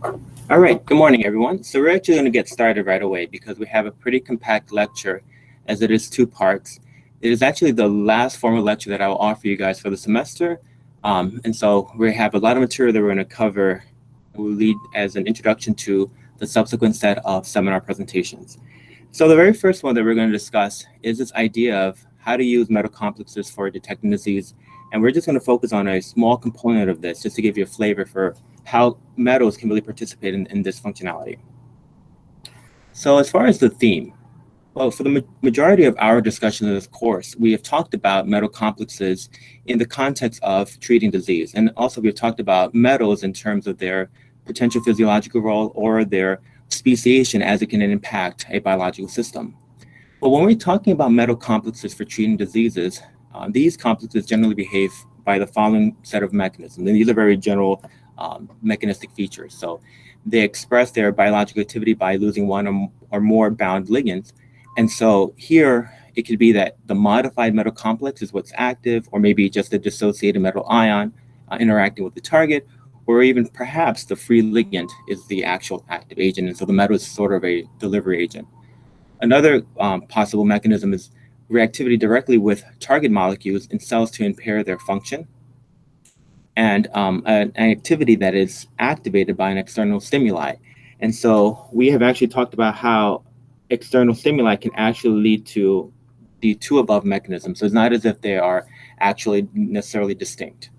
All right, good morning, everyone. So we're actually going to get started right away because we have a pretty compact lecture as it is two parts. It is actually the last formal lecture that I will offer you guys for the semester. And so we have a lot of material that we're going to cover. Will lead as an introduction to the subsequent set of seminar presentations. So the very first one that we're going to discuss is this idea of how to use metal complexes for detecting disease. And we're just going to focus on a small component of this just to give you a flavor for how metals can really participate in this functionality. So as far as the theme, well, for the majority of our discussion of this course, we have talked about metal complexes in the context of treating disease. And also we've talked about metals in terms of their potential physiological role or their speciation as it can impact a biological system. But when we're talking about metal complexes for treating diseases, these complexes generally behave by the following set of mechanisms. And these are very general mechanistic features. So they express their biological activity by losing one or more bound ligands. And so here it could be that the modified metal complex is what's active, or maybe just a dissociated metal ion interacting with the target, or even perhaps the free ligand is the actual active agent. And so the metal is sort of a delivery agent. Another possible mechanism is reactivity directly with target molecules in cells to impair their function, and an activity that is activated by an external stimuli. And so we have actually talked about how external stimuli can actually lead to the two above mechanisms. So it's not as if they are actually necessarily distinct.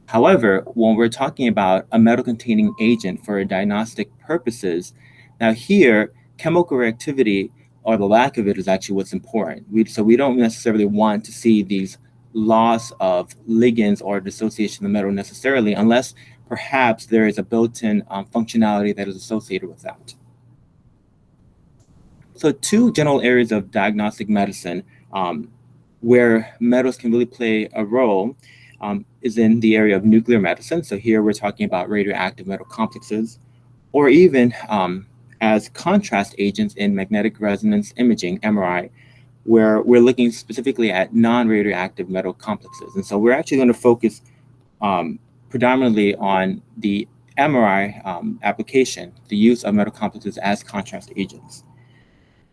However, when we're talking about a metal-containing agent for diagnostic purposes, now here, chemical reactivity or the lack of it is actually what's important. So we don't necessarily want to see these loss of ligands or dissociation of metal necessarily, unless perhaps there is a built-in functionality that is associated with that. So two general areas of diagnostic medicine where metals can really play a role is in the area of nuclear medicine. So here we're talking about radioactive metal complexes, or even as contrast agents in magnetic resonance imaging, MRI, where we're looking specifically at non-radioactive metal complexes. And so we're actually going to focus predominantly on the MRI application, the use of metal complexes as contrast agents.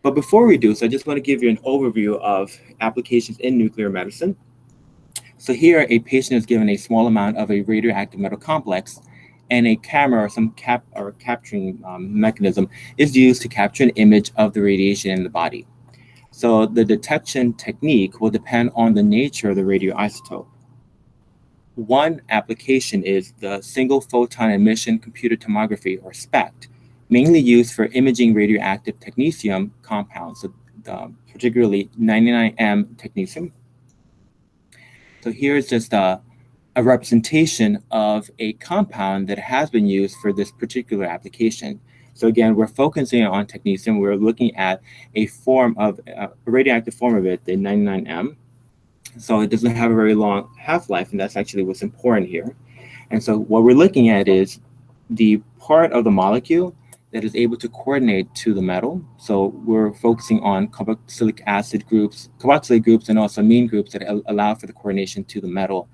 But before we do so, I just want to give you an overview of applications in nuclear medicine. So here, a patient is given a small amount of a radioactive metal complex, and a camera or some capturing mechanism is used to capture an image of the radiation in the body. So the detection technique will depend on the nature of the radioisotope. One application is the single photon emission computed tomography, or SPECT, mainly used for imaging radioactive technetium compounds, so particularly 99M technetium. So here's just a representation of a compound that has been used for this particular application. So again, we're focusing on technetium. We're looking at a form of a radioactive form of it, the 99M. So it doesn't have a very long half-life, and that's actually what's important here. And so what we're looking at is the part of the molecule that is able to coordinate to the metal. So we're focusing on carboxylic acid groups, carboxylate groups, and also amine groups that allow for the coordination to the metal.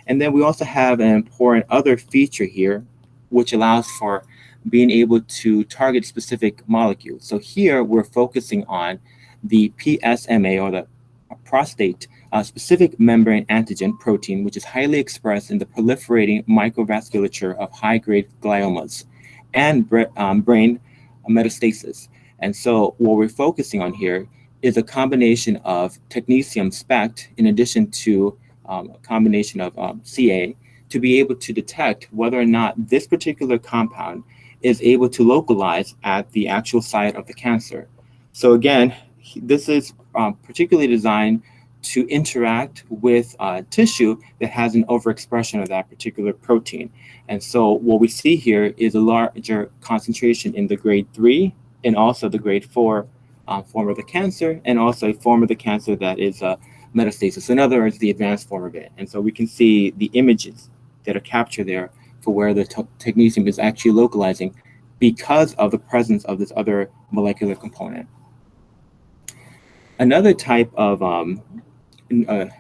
And then we also have an important other feature here, which allows for being able to target specific molecules. So here we're focusing on the PSMA, or the prostate specific membrane antigen protein, which is highly expressed in the proliferating microvasculature of high-grade gliomas and brain metastasis. And so what we're focusing on here is a combination of technetium SPECT in addition to a combination of CA to be able to detect whether or not this particular compound is able to localize at the actual site of the cancer. So again, this is particularly designed to interact with tissue that has an overexpression of that particular protein. And so what we see here is a larger concentration in the grade 3 and also the grade 4 form of the cancer, and also a form of the cancer that is metastasis. In other words, the advanced form of it. And so we can see the images that are captured there for where the technetium is actually localizing because of the presence of this other molecular component. Another type of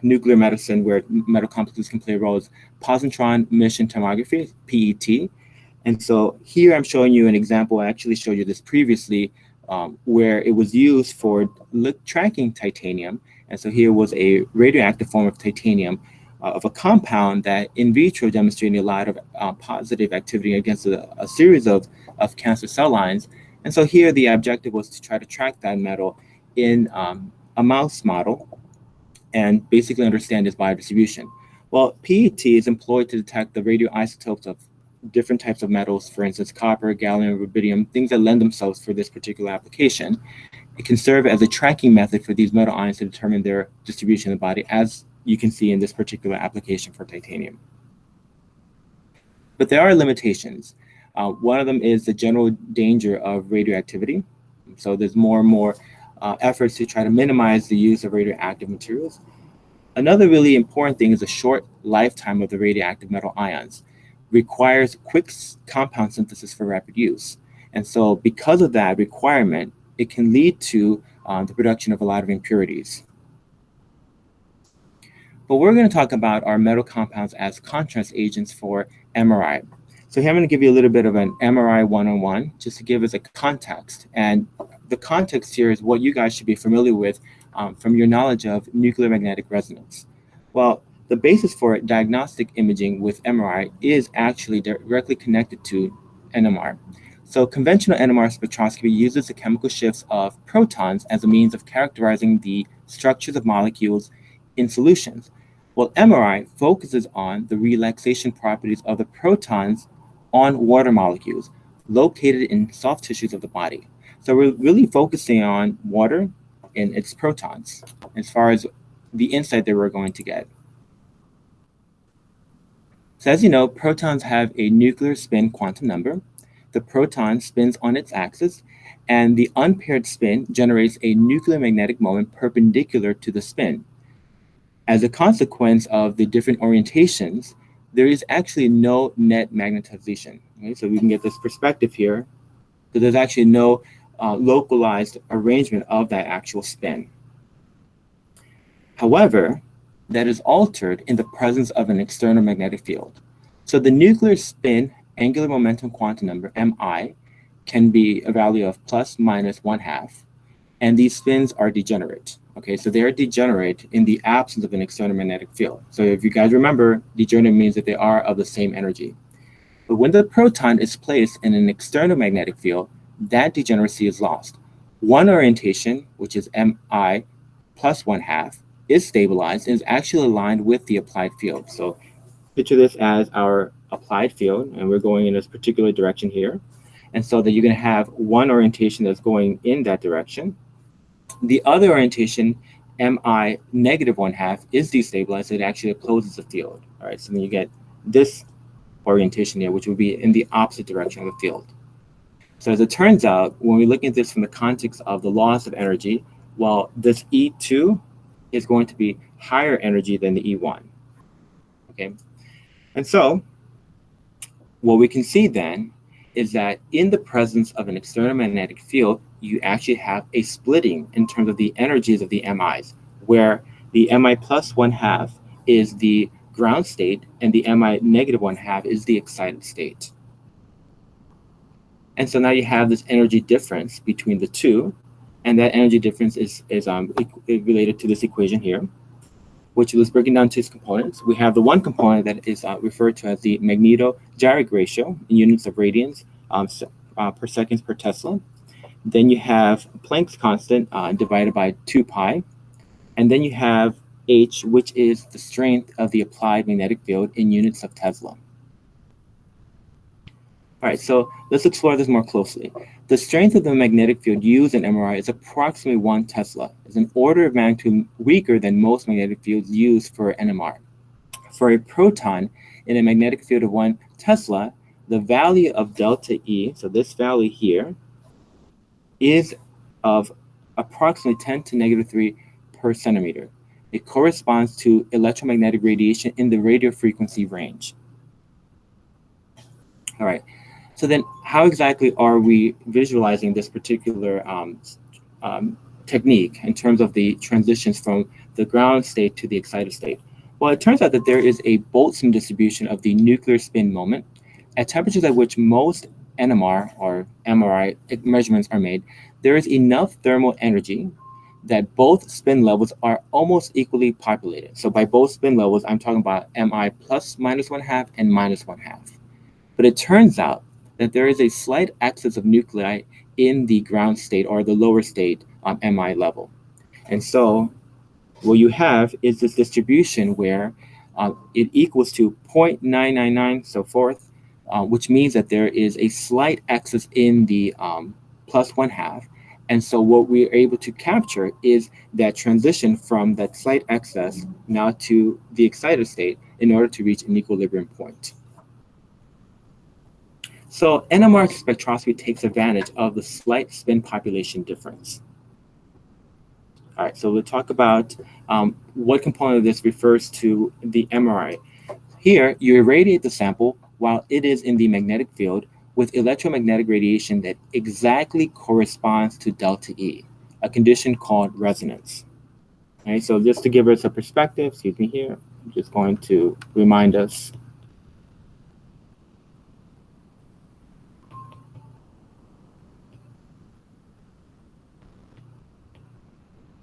nuclear medicine where metal complexes can play a role is positron emission tomography, PET. And so here I'm showing you an example. I actually showed you this previously, where it was used for tracking titanium. And so here was a radioactive form of titanium, of a compound that in vitro demonstrated a lot of positive activity against a series of cancer cell lines. And so here the objective was to try to track that metal in a mouse model and basically understand its biodistribution. Well, PET is employed to detect the radioisotopes of different types of metals, for instance, copper, gallium, rubidium, things that lend themselves for this particular application. It can serve as a tracking method for these metal ions to determine their distribution in the body, as you can see in this particular application for titanium. But there are limitations. One of them is the general danger of radioactivity. So there's more and more efforts to try to minimize the use of radioactive materials. Another really important thing is the short lifetime of the radioactive metal ions. Requires quick compound synthesis for rapid use. And so because of that requirement, it can lead to the production of a lot of impurities. But we're going to talk about our metal compounds as contrast agents for MRI. So here I'm going to give you a little bit of an MRI 101 just to give us a context. And the context here is what you guys should be familiar with from your knowledge of nuclear magnetic resonance. Well, the basis for diagnostic imaging with MRI is actually directly connected to NMR. So conventional NMR spectroscopy uses the chemical shifts of protons as a means of characterizing the structures of molecules in solutions. Well, MRI focuses on the relaxation properties of the protons on water molecules located in soft tissues of the body. So we're really focusing on water and its protons as far as the insight that we're going to get. So as you know, protons have a nuclear spin quantum number. The proton spins on its axis, and the unpaired spin generates a nuclear magnetic moment perpendicular to the spin. As a consequence of the different orientations, there is actually no net magnetization. Okay? So we can get this perspective here, that there's actually no localized arrangement of that actual spin. However, that is altered in the presence of an external magnetic field. So the nuclear spin angular momentum quantum number, MI, can be a value of plus minus 1/2, and these spins are degenerate. Okay, so they are degenerate in the absence of an external magnetic field. So if you guys remember, degenerate means that they are of the same energy. But when the proton is placed in an external magnetic field, that degeneracy is lost. One orientation, which is MI plus 1/2, is stabilized and is actually aligned with the applied field. So picture this as our applied field, and we're going in this particular direction here. And so that you're going to have one orientation that's going in that direction. The other orientation, MI negative 1/2, is destabilized. So it actually opposes the field. All right, so then you get this orientation here, which would be in the opposite direction of the field. So as it turns out, when we look at this from the context of the loss of energy, well, this E2 is going to be higher energy than the E1. Okay, and so what we can see then is that in the presence of an external magnetic field, you actually have a splitting in terms of the energies of the MIs, where the MI plus 1/2 is the ground state and the MI negative 1/2 is the excited state. And so now you have this energy difference between the two, and that energy difference is related to this equation here, which is breaking down to its components. We have the one component that is referred to as the magneto-gyric ratio in units of radians per seconds per Tesla. Then you have Planck's constant divided by 2 pi. And then you have H, which is the strength of the applied magnetic field in units of Tesla. All right, so let's explore this more closely. The strength of the magnetic field used in MRI is approximately 1 Tesla. It's an order of magnitude weaker than most magnetic fields used for NMR. For a proton in a magnetic field of 1 Tesla, the value of delta E, so this value here, is of approximately 10 to negative 3 per centimeter. It corresponds to electromagnetic radiation in the radio frequency range. All right. So then how exactly are we visualizing this particular technique in terms of the transitions from the ground state to the excited state? Well, it turns out that there is a Boltzmann distribution of the nuclear spin moment. At temperatures at which most NMR or MRI measurements are made, there is enough thermal energy that both spin levels are almost equally populated. So by both spin levels, I'm talking about Mi plus minus 1/2 and minus 1/2. But it turns out that there is a slight excess of nuclei in the ground state or the lower state Mi level. And so what you have is this distribution where it equals to 0.999, so forth, which means that there is a slight excess in the plus 1/2. And so what we're able to capture is that transition from that slight excess now to the excited state in order to reach an equilibrium point. So NMR spectroscopy takes advantage of the slight spin population difference. All right, so we'll talk about what component of this refers to the MRI. Here, you irradiate the sample while it is in the magnetic field with electromagnetic radiation that exactly corresponds to delta E, a condition called resonance. All right, so just to give us a perspective, excuse me here, I'm just going to remind us.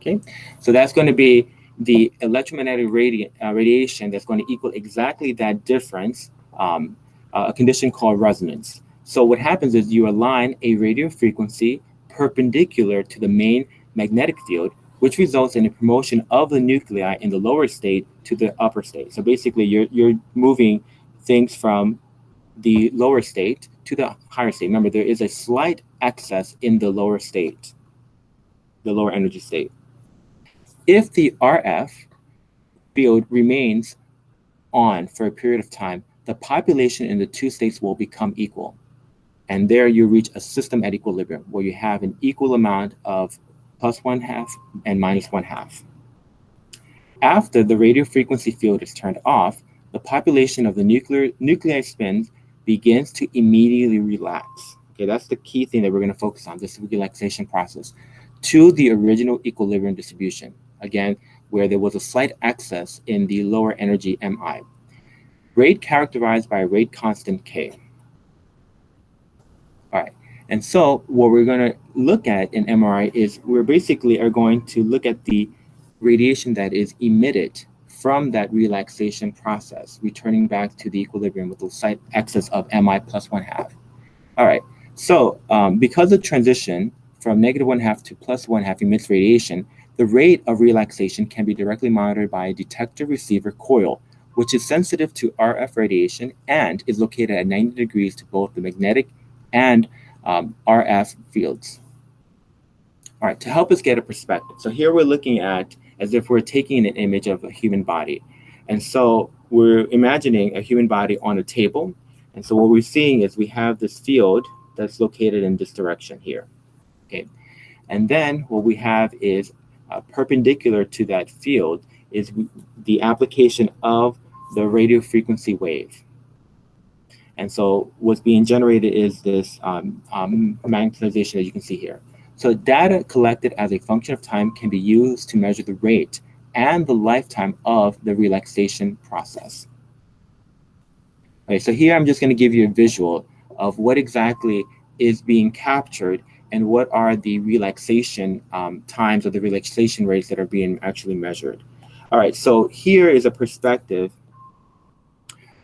Okay, so that's going to be the electromagnetic radiation that's going to equal exactly that difference, a condition called resonance. So what happens is you align a radio frequency perpendicular to the main magnetic field, which results in a promotion of the nuclei in the lower state to the upper state. So basically, you're moving things from the lower state to the higher state. Remember, there is a slight excess in the lower state, the lower energy state. If the RF field remains on for a period of time, the population in the two states will become equal. And there you reach a system at equilibrium where you have an equal amount of plus 1/2 and minus 1/2. After the radio frequency field is turned off, the population of the nuclei spins begins to immediately relax. Okay, that's the key thing that we're going to focus on, this relaxation process, to the original equilibrium distribution, again, where there was a slight excess in the lower energy Mi. Rate characterized by a rate constant K. All right, and so what we're going to look at in MRI is we're basically are going to look at the radiation that is emitted from that relaxation process, returning back to the equilibrium with a slight excess of Mi plus 1/2. All right, so because the transition from negative 1/2 to plus 1/2 emits radiation, the rate of relaxation can be directly monitored by a detector receiver coil, which is sensitive to RF radiation and is located at 90 degrees to both the magnetic and RF fields. All right, to help us get a perspective. So here we're looking at as if we're taking an image of a human body. And so we're imagining a human body on a table. And so what we're seeing is we have this field that's located in this direction here. Okay. And then what we have is perpendicular to that field is the application of the radio frequency wave. And so what's being generated is this magnetization that you can see here. So data collected as a function of time can be used to measure the rate and the lifetime of the relaxation process. Okay, so here I'm just going to give you a visual of what exactly is being captured and what are the relaxation times or the relaxation rates that are being actually measured. All right, so here is a perspective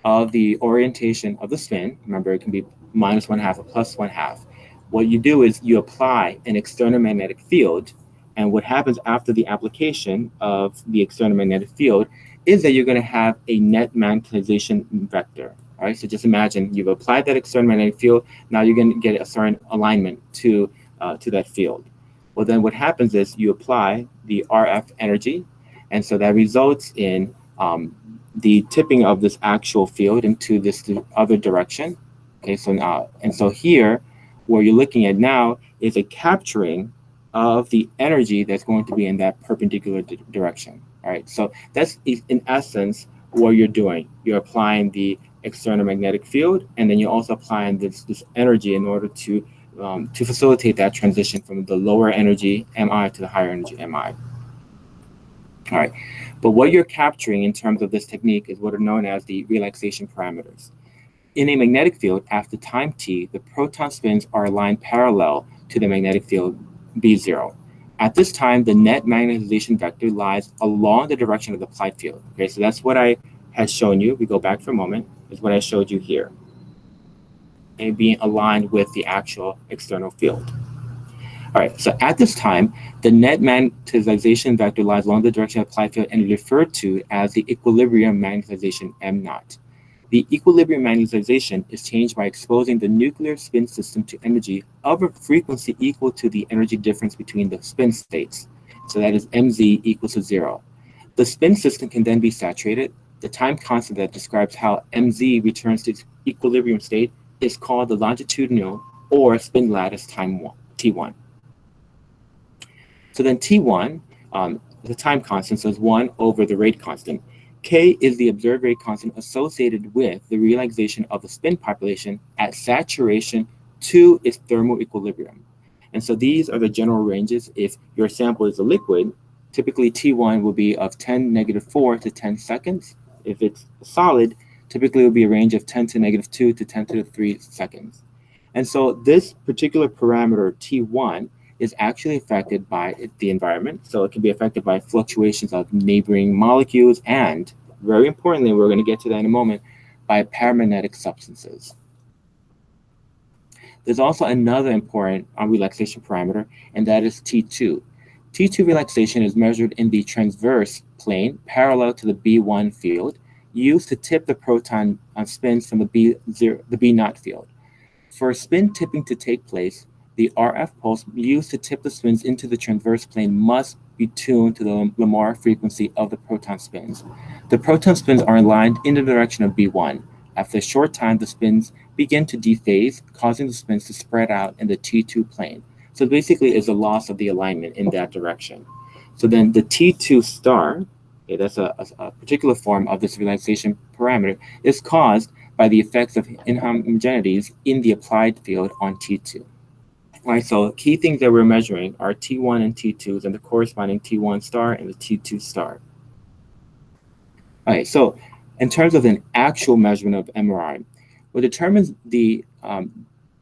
of the orientation of the spin. Remember, it can be minus 1/2 or plus 1/2. What you do is you apply an external magnetic field, and what happens after the application of the external magnetic field is that you're going to have a net magnetization vector. All right, so just imagine you've applied that external magnetic field. Now you're going to get a certain alignment to that field. Well, then what happens is you apply the RF energy, and so that results in the tipping of this actual field into this other direction. Okay, so now, and so here, what you're looking at now is a capturing of the energy that's going to be in that perpendicular direction. All right, so that's in essence what you're doing. You're applying the external magnetic field, and then you're also applying this energy in order to facilitate that transition from the lower energy Mi to the higher energy Mi. All right, but what you're capturing in terms of this technique is what are known as the relaxation parameters. in a magnetic field, after time t, the proton spins are aligned parallel to the magnetic field B0. At this time, the net magnetization vector lies along the direction of the applied field. Okay, so that's what I had shown you. We go back for a moment, is what I showed you here. And being aligned with the actual external field. All right, so at this time, the net magnetization vector lies along the direction of the applied field and is referred to as the equilibrium magnetization M naught. The equilibrium magnetization is changed by exposing the nuclear spin system to energy of a frequency equal to the energy difference between the spin states. So that is mz equals to 0. The spin system can then be saturated. The time constant that describes how mz returns to its equilibrium state is called the longitudinal or spin lattice time t1. So then T1, the time constant, so it's 1 over the rate constant. K is the observed rate constant associated with the relaxation of the spin population at saturation to its thermal equilibrium. And so these are the general ranges. If your sample is a liquid, typically T1 will be of 10⁻⁴ to 10 seconds. If it's solid, typically it will be a range of 10 to -2 to 10 to the 3 seconds. And so this particular parameter, T1, is actually affected by the environment. So it can be affected by fluctuations of neighboring molecules and, very importantly, we're going to get to that in a moment, by paramagnetic substances. There's also another important relaxation parameter, and that is T2. T2 relaxation is measured in the transverse plane parallel to the B1 field, used to tip the proton spins from the B0 field. For spin tipping to take place, the RF pulse used to tip the spins into the transverse plane must be tuned to the Lamar frequency of the proton spins. The proton spins are aligned in the direction of B1. After a short time, the spins begin to dephase, causing the spins to spread out in the T2 plane. So basically, it's a loss of the alignment in that direction. So then the T2 star, okay, that's a particular form of this relaxation parameter, is caused by the effects of inhomogeneities in the applied field on T2. All right, so key things that we're measuring are T1 and T2s and the corresponding T1 star and the T2 star. All right, so in terms of an actual measurement of MRI, what determines the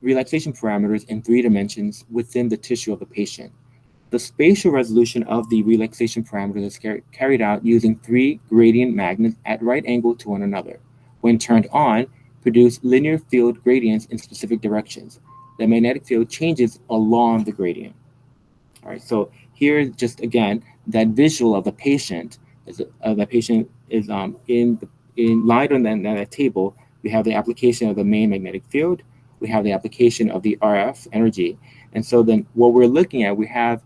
relaxation parameters in 3 dimensions within the tissue of the patient. The spatial resolution of the relaxation parameters is carried out using 3 gradient magnets at right angle to one another. When turned on, produce linear field gradients in specific directions. The magnetic field changes along the gradient. All right, so here, just again, that visual of the patient is in light on that table. We have the application of the main magnetic field. We have the application of the RF energy, and so then what we're looking at, we have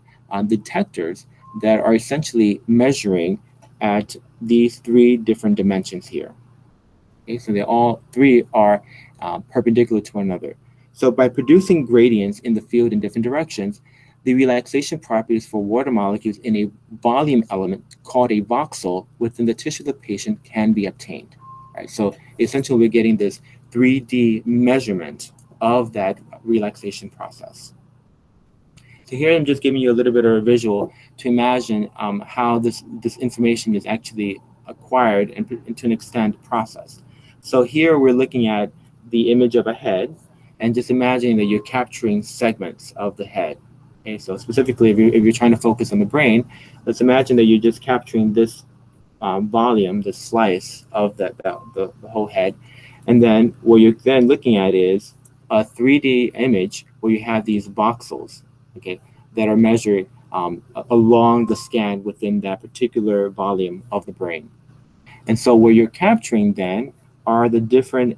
detectors that are essentially measuring at these 3 different dimensions here. Okay, so they all 3 are perpendicular to one another. So by producing gradients in the field in different directions, the relaxation properties for water molecules in a volume element called a voxel within the tissue of the patient can be obtained. Right? So essentially, we're getting this 3D measurement of that relaxation process. So here I'm just giving you a little bit of a visual to imagine how this information is actually acquired and to an extent processed. So here we're looking at the image of a head, and just imagining that you're capturing segments of the head. Okay, so specifically, if you're trying to focus on the brain, let's imagine that you're just capturing this volume, this slice of the whole head, and then what you're then looking at is a 3D image where you have these voxels, okay, that are measured along the scan within that particular volume of the brain. And so what you're capturing then are the different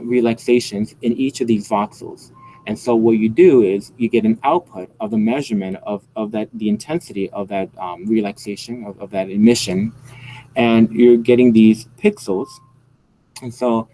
relaxations in each of these voxels. And so what you do is you get an output of the measurement of that, the intensity of that relaxation, of that emission, and you're getting these pixels. And so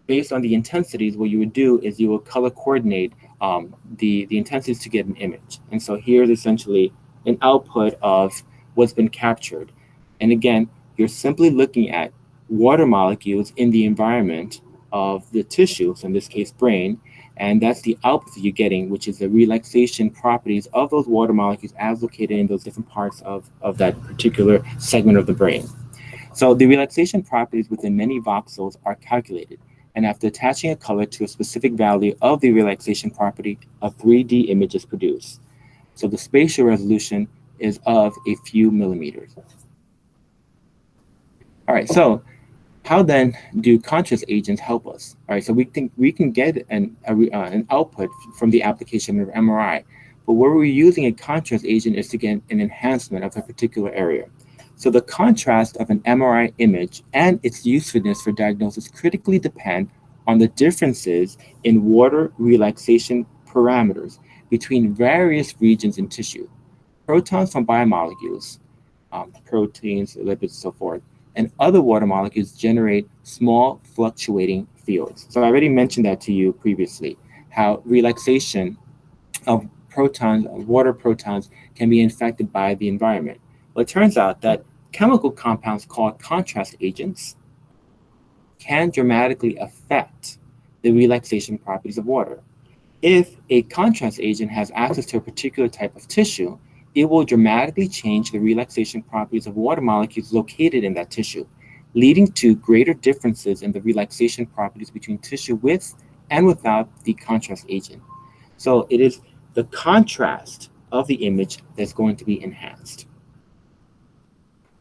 based on the intensities, what you would do is you will color coordinate the intensities to get an image. And so here's essentially an output of what's been captured. And again, you're simply looking at water molecules in the environment of the tissue, so in this case, brain, and that's the output that you're getting, which is the relaxation properties of those water molecules as located in those different parts of that particular segment of the brain. So the relaxation properties within many voxels are calculated. and after attaching a color to a specific value of the relaxation property, a 3D image is produced. So the spatial resolution is of a few millimeters. All right, so how then do contrast agents help us? All right, so we think we can get an output from the application of MRI, but where we're using a contrast agent is to get an enhancement of a particular area. So the contrast of an MRI image and its usefulness for diagnosis critically depend on the differences in water relaxation parameters between various regions in tissue. Protons from biomolecules, proteins, lipids, so forth, and other water molecules generate small fluctuating fields. So I already mentioned that to you previously, how relaxation of protons, water protons, can be infected by the environment. Well, it turns out that chemical compounds called contrast agents can dramatically affect the relaxation properties of water. If a contrast agent has access to a particular type of tissue, it will dramatically change the relaxation properties of water molecules located in that tissue, leading to greater differences in the relaxation properties between tissue with and without the contrast agent. So it is the contrast of the image that's going to be enhanced.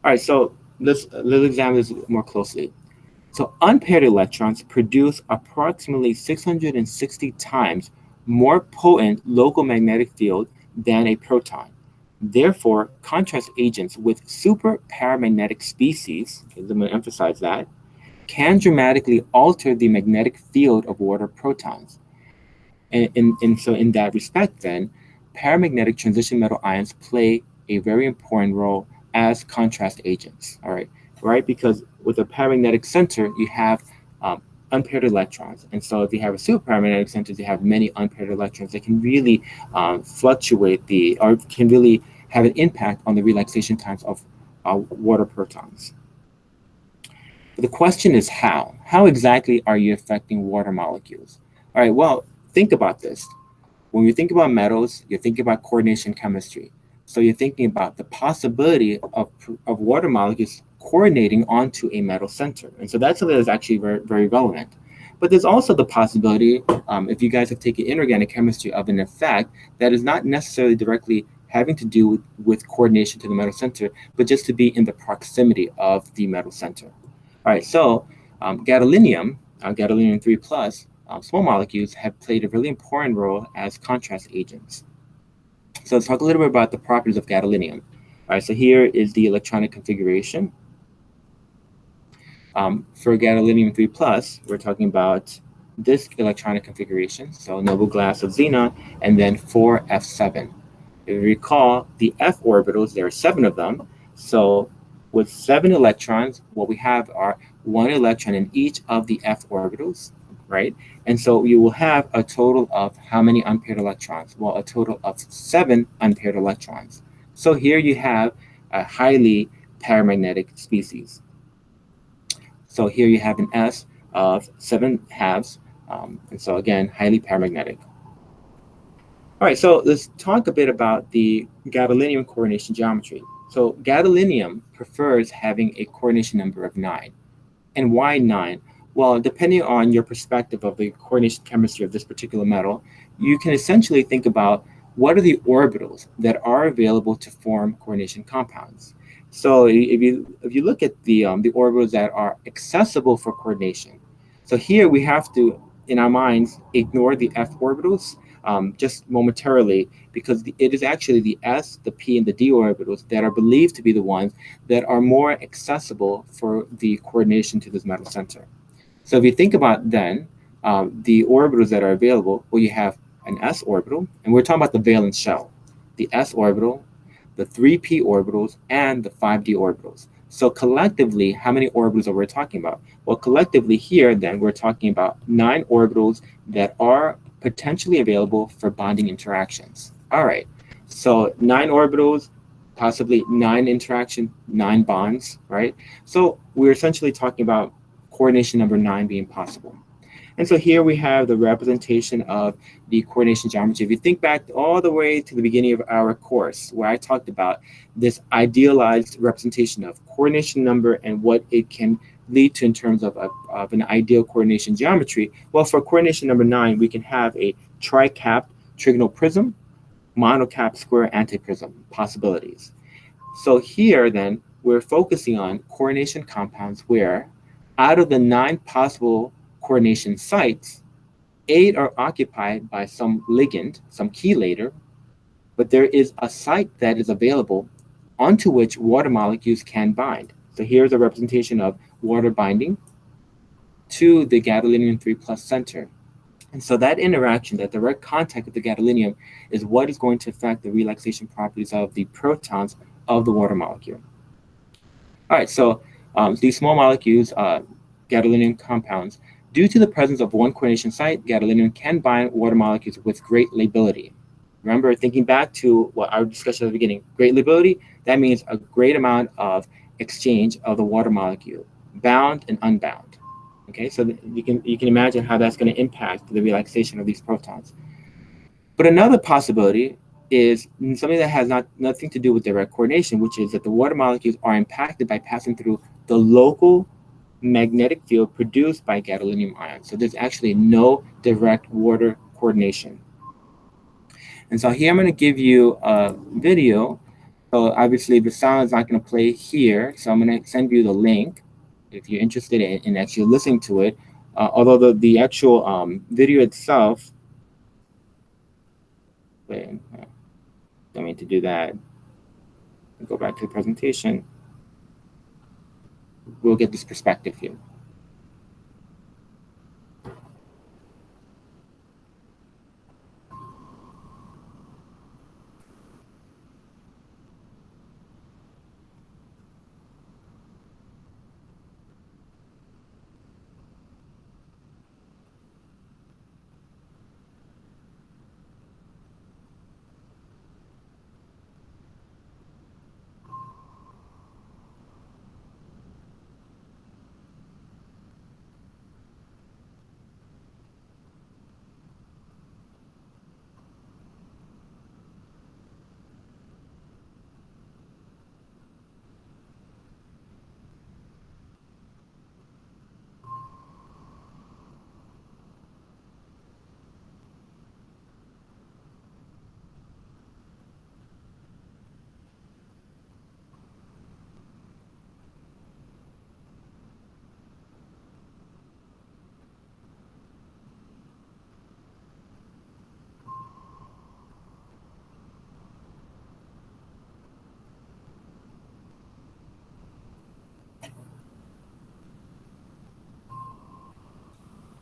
All right, so let's examine this more closely. So unpaired electrons produce approximately 660 times more potent local magnetic field than a proton. Therefore, contrast agents with super paramagnetic species, I'm going to emphasize that, can dramatically alter the magnetic field of water protons. And so in that respect then, paramagnetic transition metal ions play a very important role as contrast agents, all right? Because with a paramagnetic center, you have unpaired electrons. And so if you have a superparamagnetic center, you have many unpaired electrons that can really fluctuate or can really have an impact on the relaxation times of water protons. But the question is how? How exactly are you affecting water molecules? All right, well, think about this. When you think about metals, you're thinking about coordination chemistry. So you're thinking about the possibility of water molecules coordinating onto a metal center. And so that's something that's actually very, very relevant. But there's also the possibility, if you guys have taken inorganic chemistry, of an effect that is not necessarily directly having to do with coordination to the metal center, but just to be in the proximity of the metal center. All right, so gadolinium, gadolinium 3 plus, small molecules have played a really important role as contrast agents. So let's talk a little bit about the properties of gadolinium. All right, so here is the electronic configuration. For gadolinium 3 plus, we're talking about this electronic configuration. So noble glass of xenon, and then 4f7. If you recall, the f orbitals, there are 7 of them. So with 7 electrons, what we have are 1 electron in each of the f orbitals, right? And so you will have a total of how many unpaired electrons? Well, a total of 7 unpaired electrons. So here you have a highly paramagnetic species. So here you have an S of 7 halves, and so again, highly paramagnetic. All right, so let's talk a bit about the gadolinium coordination geometry. So gadolinium prefers having a coordination number of 9. And why 9? Well, depending on your perspective of the coordination chemistry of this particular metal, you can essentially think about what are the orbitals that are available to form coordination compounds. So if you look at the orbitals that are accessible for coordination, so here we have to, in our minds, ignore the f orbitals just momentarily, because it is actually the s, the p, and the d orbitals that are believed to be the ones that are more accessible for the coordination to this metal center. So if you think about then the orbitals that are available, well, you have an s orbital, and we're talking about the valence shell, the s orbital, the 3p orbitals, and the 5d orbitals. So collectively, how many orbitals are we talking about? Well, collectively here, then, we're talking about 9 orbitals that are potentially available for bonding interactions. All right, so 9 orbitals, possibly 9 interaction, 9 bonds, right? So we're essentially talking about coordination number 9 being possible. And so here we have the representation of the coordination geometry. If you think back all the way to the beginning of our course, where I talked about this idealized representation of coordination number and what it can lead to in terms of an ideal coordination geometry? Well, for coordination number 9, we can have a tri-capped trigonal prism, monocapped square antiprism possibilities. So here then, we're focusing on coordination compounds where out of the 9 possible coordination sites, 8 are occupied by some ligand, some chelator, but there is a site that is available onto which water molecules can bind. So here's a representation of water binding to the gadolinium 3 plus center. And so that interaction, that direct contact with the gadolinium, is what is going to affect the relaxation properties of the protons of the water molecule. All right, so these small molecules, gadolinium compounds, due to the presence of one coordination site, gadolinium can bind water molecules with great lability. Remember, thinking back to what our discussion at the beginning, great lability, that means a great amount of exchange of the water molecule, bound and unbound. Okay, so you can imagine how that's going to impact the relaxation of these protons. But another possibility is something that has nothing to do with direct coordination, which is that the water molecules are impacted by passing through the local magnetic field produced by gadolinium ions. So there's actually no direct water coordination. And so here I'm going to give you a video. So obviously the sound is not going to play here. So I'm going to send you the link if you're interested in actually listening to it. Although the actual video itself, wait, don't mean to do that. Go back to the presentation. We'll get this perspective here.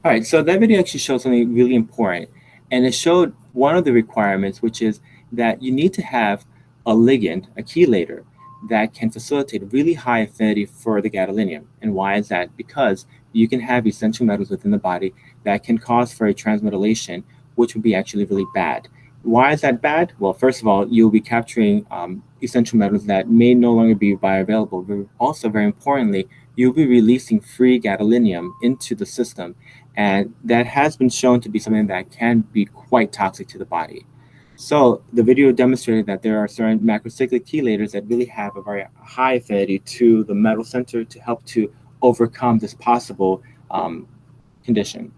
All right, so that video actually showed something really important. And it showed one of the requirements, which is that you need to have a ligand, a chelator, that can facilitate a really high affinity for the gadolinium. And why is that? Because you can have essential metals within the body that can cause for a transmetallation, which would be actually really bad. Why is that bad? Well, first of all, you'll be capturing essential metals that may no longer be bioavailable. But also, very importantly, you'll be releasing free gadolinium into the system. And that has been shown to be something that can be quite toxic to the body. So the video demonstrated that there are certain macrocyclic chelators that really have a very high affinity to the metal center to help to overcome this possible condition.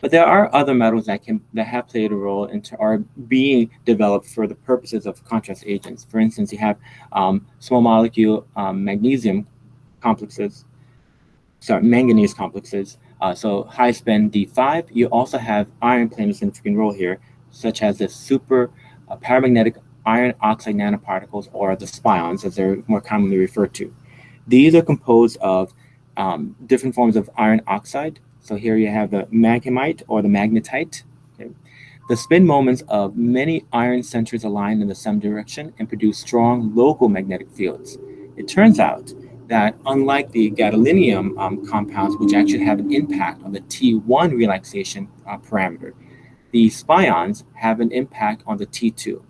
But there are other metals that have played a role into are being developed for the purposes of contrast agents. For instance, you have small molecule magnesium complexes, manganese complexes. So high spin D5. You also have iron playing a significant role here, such as the super paramagnetic iron oxide nanoparticles, or the spions, as they're more commonly referred to. These are composed of different forms of iron oxide. So here you have the magnemite or the magnetite. Okay. The spin moments of many iron centers align in the same direction and produce strong local magnetic fields. It turns out that unlike the gadolinium compounds, which actually have an impact on the T1 relaxation parameter, the spions have an impact on the T2.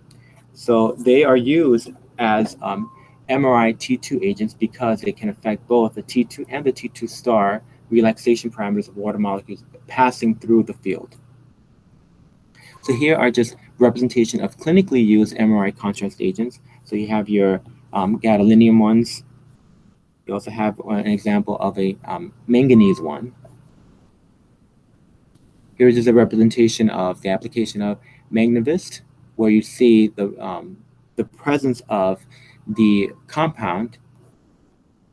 So they are used as MRI T2 agents because they can affect both the T2 and the T2 star relaxation parameters of water molecules passing through the field. So here are just representation of clinically used MRI contrast agents. So you have your gadolinium ones, You also have an example of a manganese one. Here's just a representation of the application of Magnavist, where you see the presence of the compound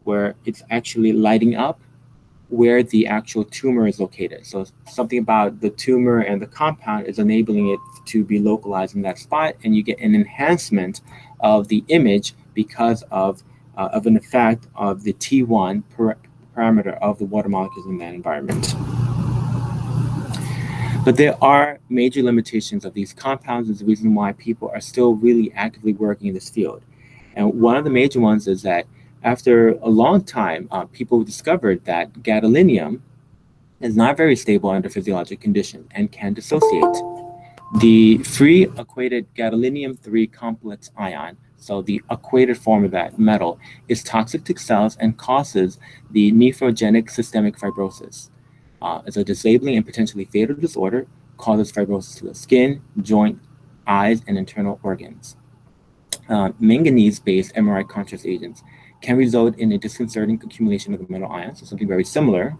where it's actually lighting up where the actual tumor is located. So something about the tumor and the compound is enabling it to be localized in that spot, and you get an enhancement of the image because of an effect of the T1 parameter of the water molecules in that environment. But there are major limitations of these compounds. Is the reason why people are still really actively working in this field. And one of the major ones is that after a long time, people discovered that gadolinium is not very stable under physiologic conditions and can dissociate. The free equated gadolinium-3 complex ion, so the equated form of that metal, is toxic to cells and causes the nephrogenic systemic fibrosis. It's a disabling and potentially fatal disorder, causes fibrosis to the skin, joint, eyes, and internal organs. Manganese-based MRI contrast agents can result in a disconcerting accumulation of the metal ions, so something very similar.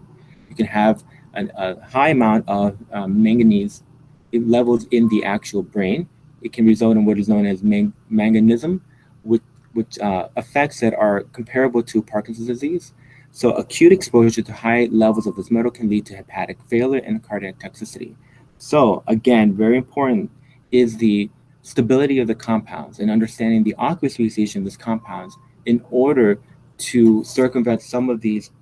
You can have a high amount of manganese levels in the actual brain. It can result in what is known as manganism, which effects that are comparable to Parkinson's disease. So acute exposure to high levels of this metal can lead to hepatic failure and cardiac toxicity. So again, very important is the stability of the compounds and understanding the aqueous speciation of these compounds in order to circumvent some of these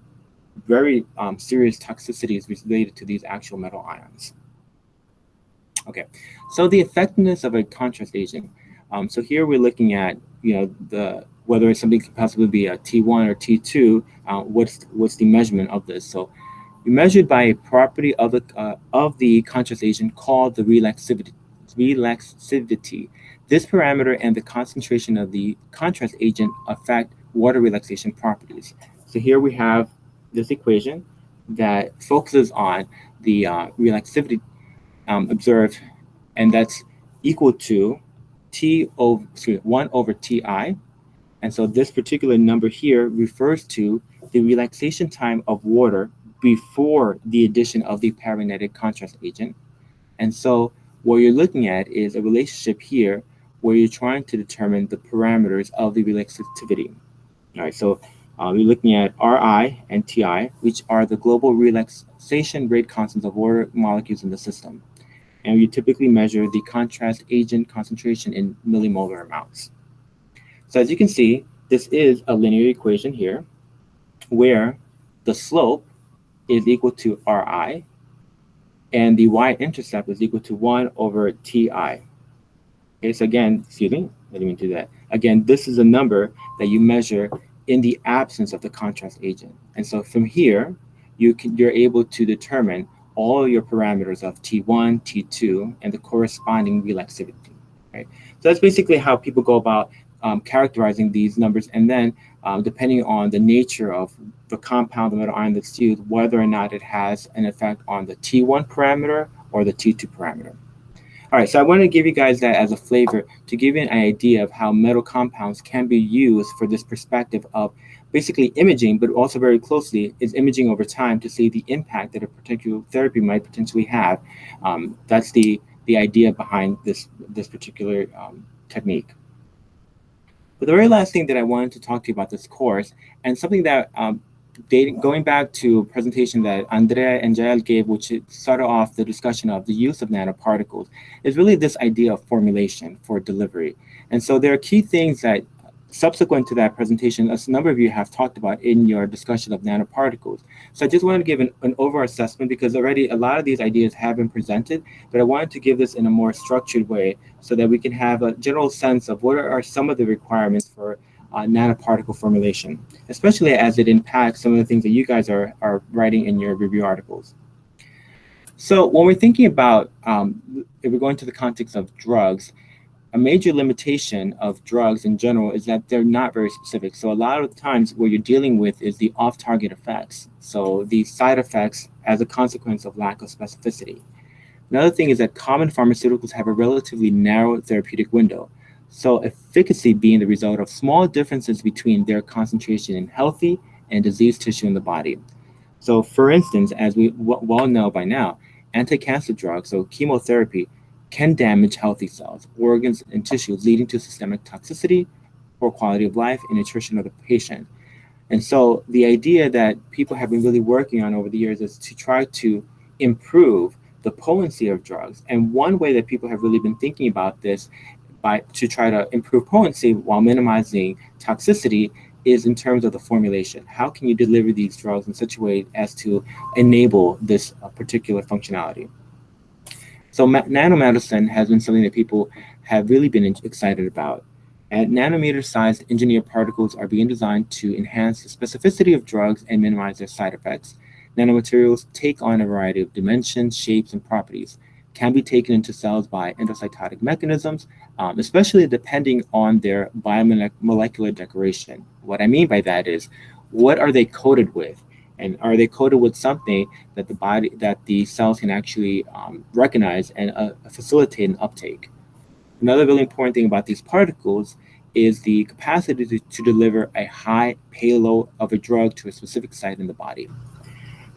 very serious toxicities related to these actual metal ions. Okay, so the effectiveness of a contrast agent. So here we're looking at, whether something could possibly be a T1 or T2. What's the measurement of this? So we measured by a property of the contrast agent called the relaxivity. This parameter and the concentration of the contrast agent affect water relaxation properties. So here we have this equation that focuses on the relaxivity observed, and that's equal to 1 over Ti. And so this particular number here refers to the relaxation time of water before the addition of the paramagnetic contrast agent. And so what you're looking at is a relationship here where you're trying to determine the parameters of the relaxivity. All right, so we're looking at Ri and Ti, which are the global relaxation rate constants of water molecules in the system. And you typically measure the contrast agent concentration in millimolar amounts. So as you can see, this is a linear equation here where the slope is equal to Ri and the y-intercept is equal to 1 over Ti. Okay, so again, excuse me, I didn't mean to do that. Again, this is a number that you measure in the absence of the contrast agent. And so from here, you're able to determine all your parameters of T1, T2, and the corresponding relaxivity. Right? So that's basically how people go about characterizing these numbers, and then depending on the nature of the compound, the metal ion that's used, whether or not it has an effect on the T1 parameter or the T2 parameter. All right, so I want to give you guys that as a flavor to give you an idea of how metal compounds can be used for this perspective of basically imaging, but also very closely is imaging over time to see the impact that a particular therapy might potentially have. That's the idea behind this particular technique. But the very last thing that I wanted to talk to you about this course, and something that going back to a presentation that Andrea and Jael gave, which started off the discussion of the use of nanoparticles, is really this idea of formulation for delivery. And so there are key things that subsequent to that presentation, a number of you have talked about in your discussion of nanoparticles. So I just wanted to give an overall assessment because already a lot of these ideas have been presented, but I wanted to give this in a more structured way so that we can have a general sense of what are some of the requirements for nanoparticle formulation, especially as it impacts some of the things that you guys are writing in your review articles. So when we're thinking about, if we're going to the context of drugs, a major limitation of drugs in general is that they're not very specific. So a lot of the times what you're dealing with is the off-target effects. So the side effects as a consequence of lack of specificity. Another thing is that common pharmaceuticals have a relatively narrow therapeutic window. So efficacy being the result of small differences between their concentration in healthy and diseased tissue in the body. So, for instance, as we well know by now, anti-cancer drugs, so chemotherapy, can damage healthy cells, organs, and tissues, leading to systemic toxicity, poor quality of life, and nutrition of the patient. And so the idea that people have been really working on over the years is to try to improve the potency of drugs. And one way that people have really been thinking about this to try to improve potency while minimizing toxicity is in terms of the formulation. How can you deliver these drugs in such a way as to enable this particular functionality? So nanomedicine has been something that people have really been excited about. At nanometer-sized engineered particles are being designed to enhance the specificity of drugs and minimize their side effects. Nanomaterials take on a variety of dimensions, shapes, and properties, can be taken into cells by endocytotic mechanisms, especially depending on their biomolecular decoration. What I mean by that is, what are they coated with? And are they coated with something that the cells can actually recognize and facilitate an uptake? Another really important thing about these particles is the capacity to deliver a high payload of a drug to a specific site in the body.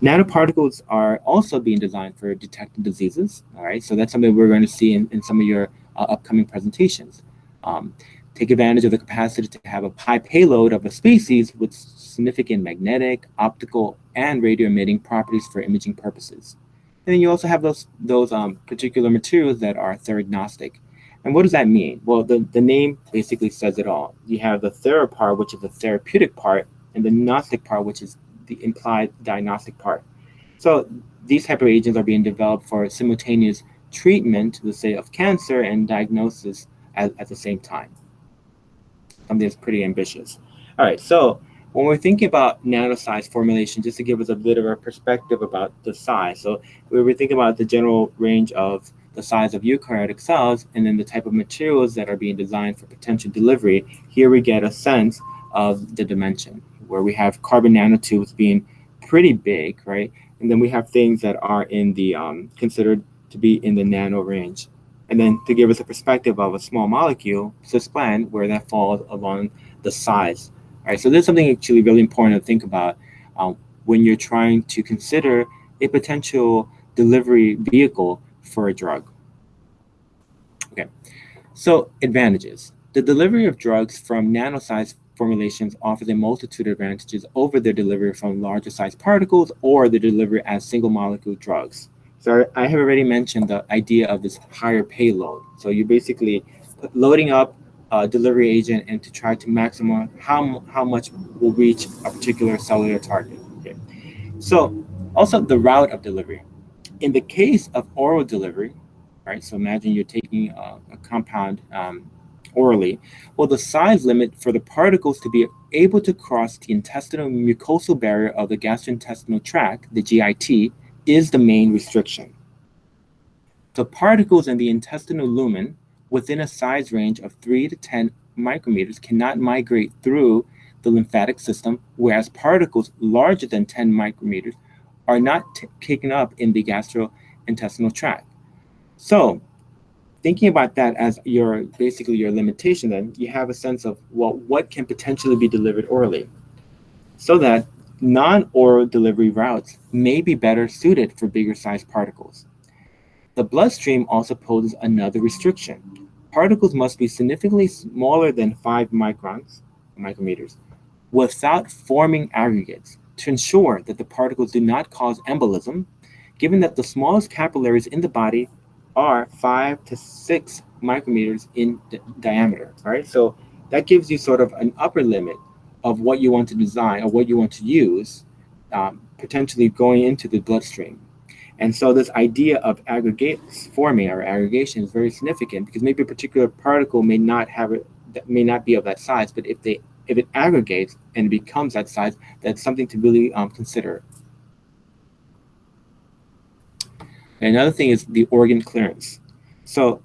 Nanoparticles are also being designed for detecting diseases. All right, so that's something we're going to see in some of your upcoming presentations. Take advantage of the capacity to have a high payload of a species with significant magnetic, optical, and radio emitting properties for imaging purposes. And then you also have those particular materials that are theragnostic. And what does that mean? Well, the name basically says it all. You have the thera part, which is the therapeutic part, and the gnostic part, which is the implied diagnostic part. So these type of agents are being developed for simultaneous treatment, let's say, of cancer and diagnosis at the same time. Something that's pretty ambitious. All right, so when we're thinking about nano-size formulation, just to give us a bit of a perspective about the size. So we were thinking about the general range of the size of eukaryotic cells and then the type of materials that are being designed for potential delivery. Here we get a sense of the dimension, where we have carbon nanotubes being pretty big, right? And then we have things that are in the considered to be in the nano range. And then to give us a perspective of a small molecule, cis-plan, where that falls along the size. All right, so this is something actually really important to think about when you're trying to consider a potential delivery vehicle for a drug. Okay, so advantages. The delivery of drugs from nano-sized formulations offers a multitude of advantages over their delivery from larger sized particles or the delivery as single molecule drugs. So I have already mentioned the idea of this higher payload. So you're basically loading up a delivery agent and to try to maximize how much will reach a particular cellular target. Okay. So also the route of delivery. In the case of oral delivery, right? So imagine you're taking a compound orally. Well, the size limit for the particles to be able to cross the intestinal mucosal barrier of the gastrointestinal tract, the GIT, is the main restriction. The particles in the intestinal lumen within a size range of 3 to 10 micrometers cannot migrate through the lymphatic system, whereas particles larger than 10 micrometers are not taken up in the gastrointestinal tract. So thinking about that as basically your limitation, then you have a sense of, well, what can potentially be delivered orally, so that non-oral delivery routes may be better suited for bigger sized particles. The bloodstream also poses another restriction. Particles must be significantly smaller than 5 micrometers, without forming aggregates to ensure that the particles do not cause embolism, given that the smallest capillaries in the body are 5 to 6 micrometers in diameter, right? So that gives you sort of an upper limit of what you want to design or what you want to use, potentially going into the bloodstream. And so this idea of aggregates forming or aggregation is very significant, because maybe a particular particle may not be of that size, but if it aggregates and becomes that size, that's something to really consider. And another thing is the organ clearance. So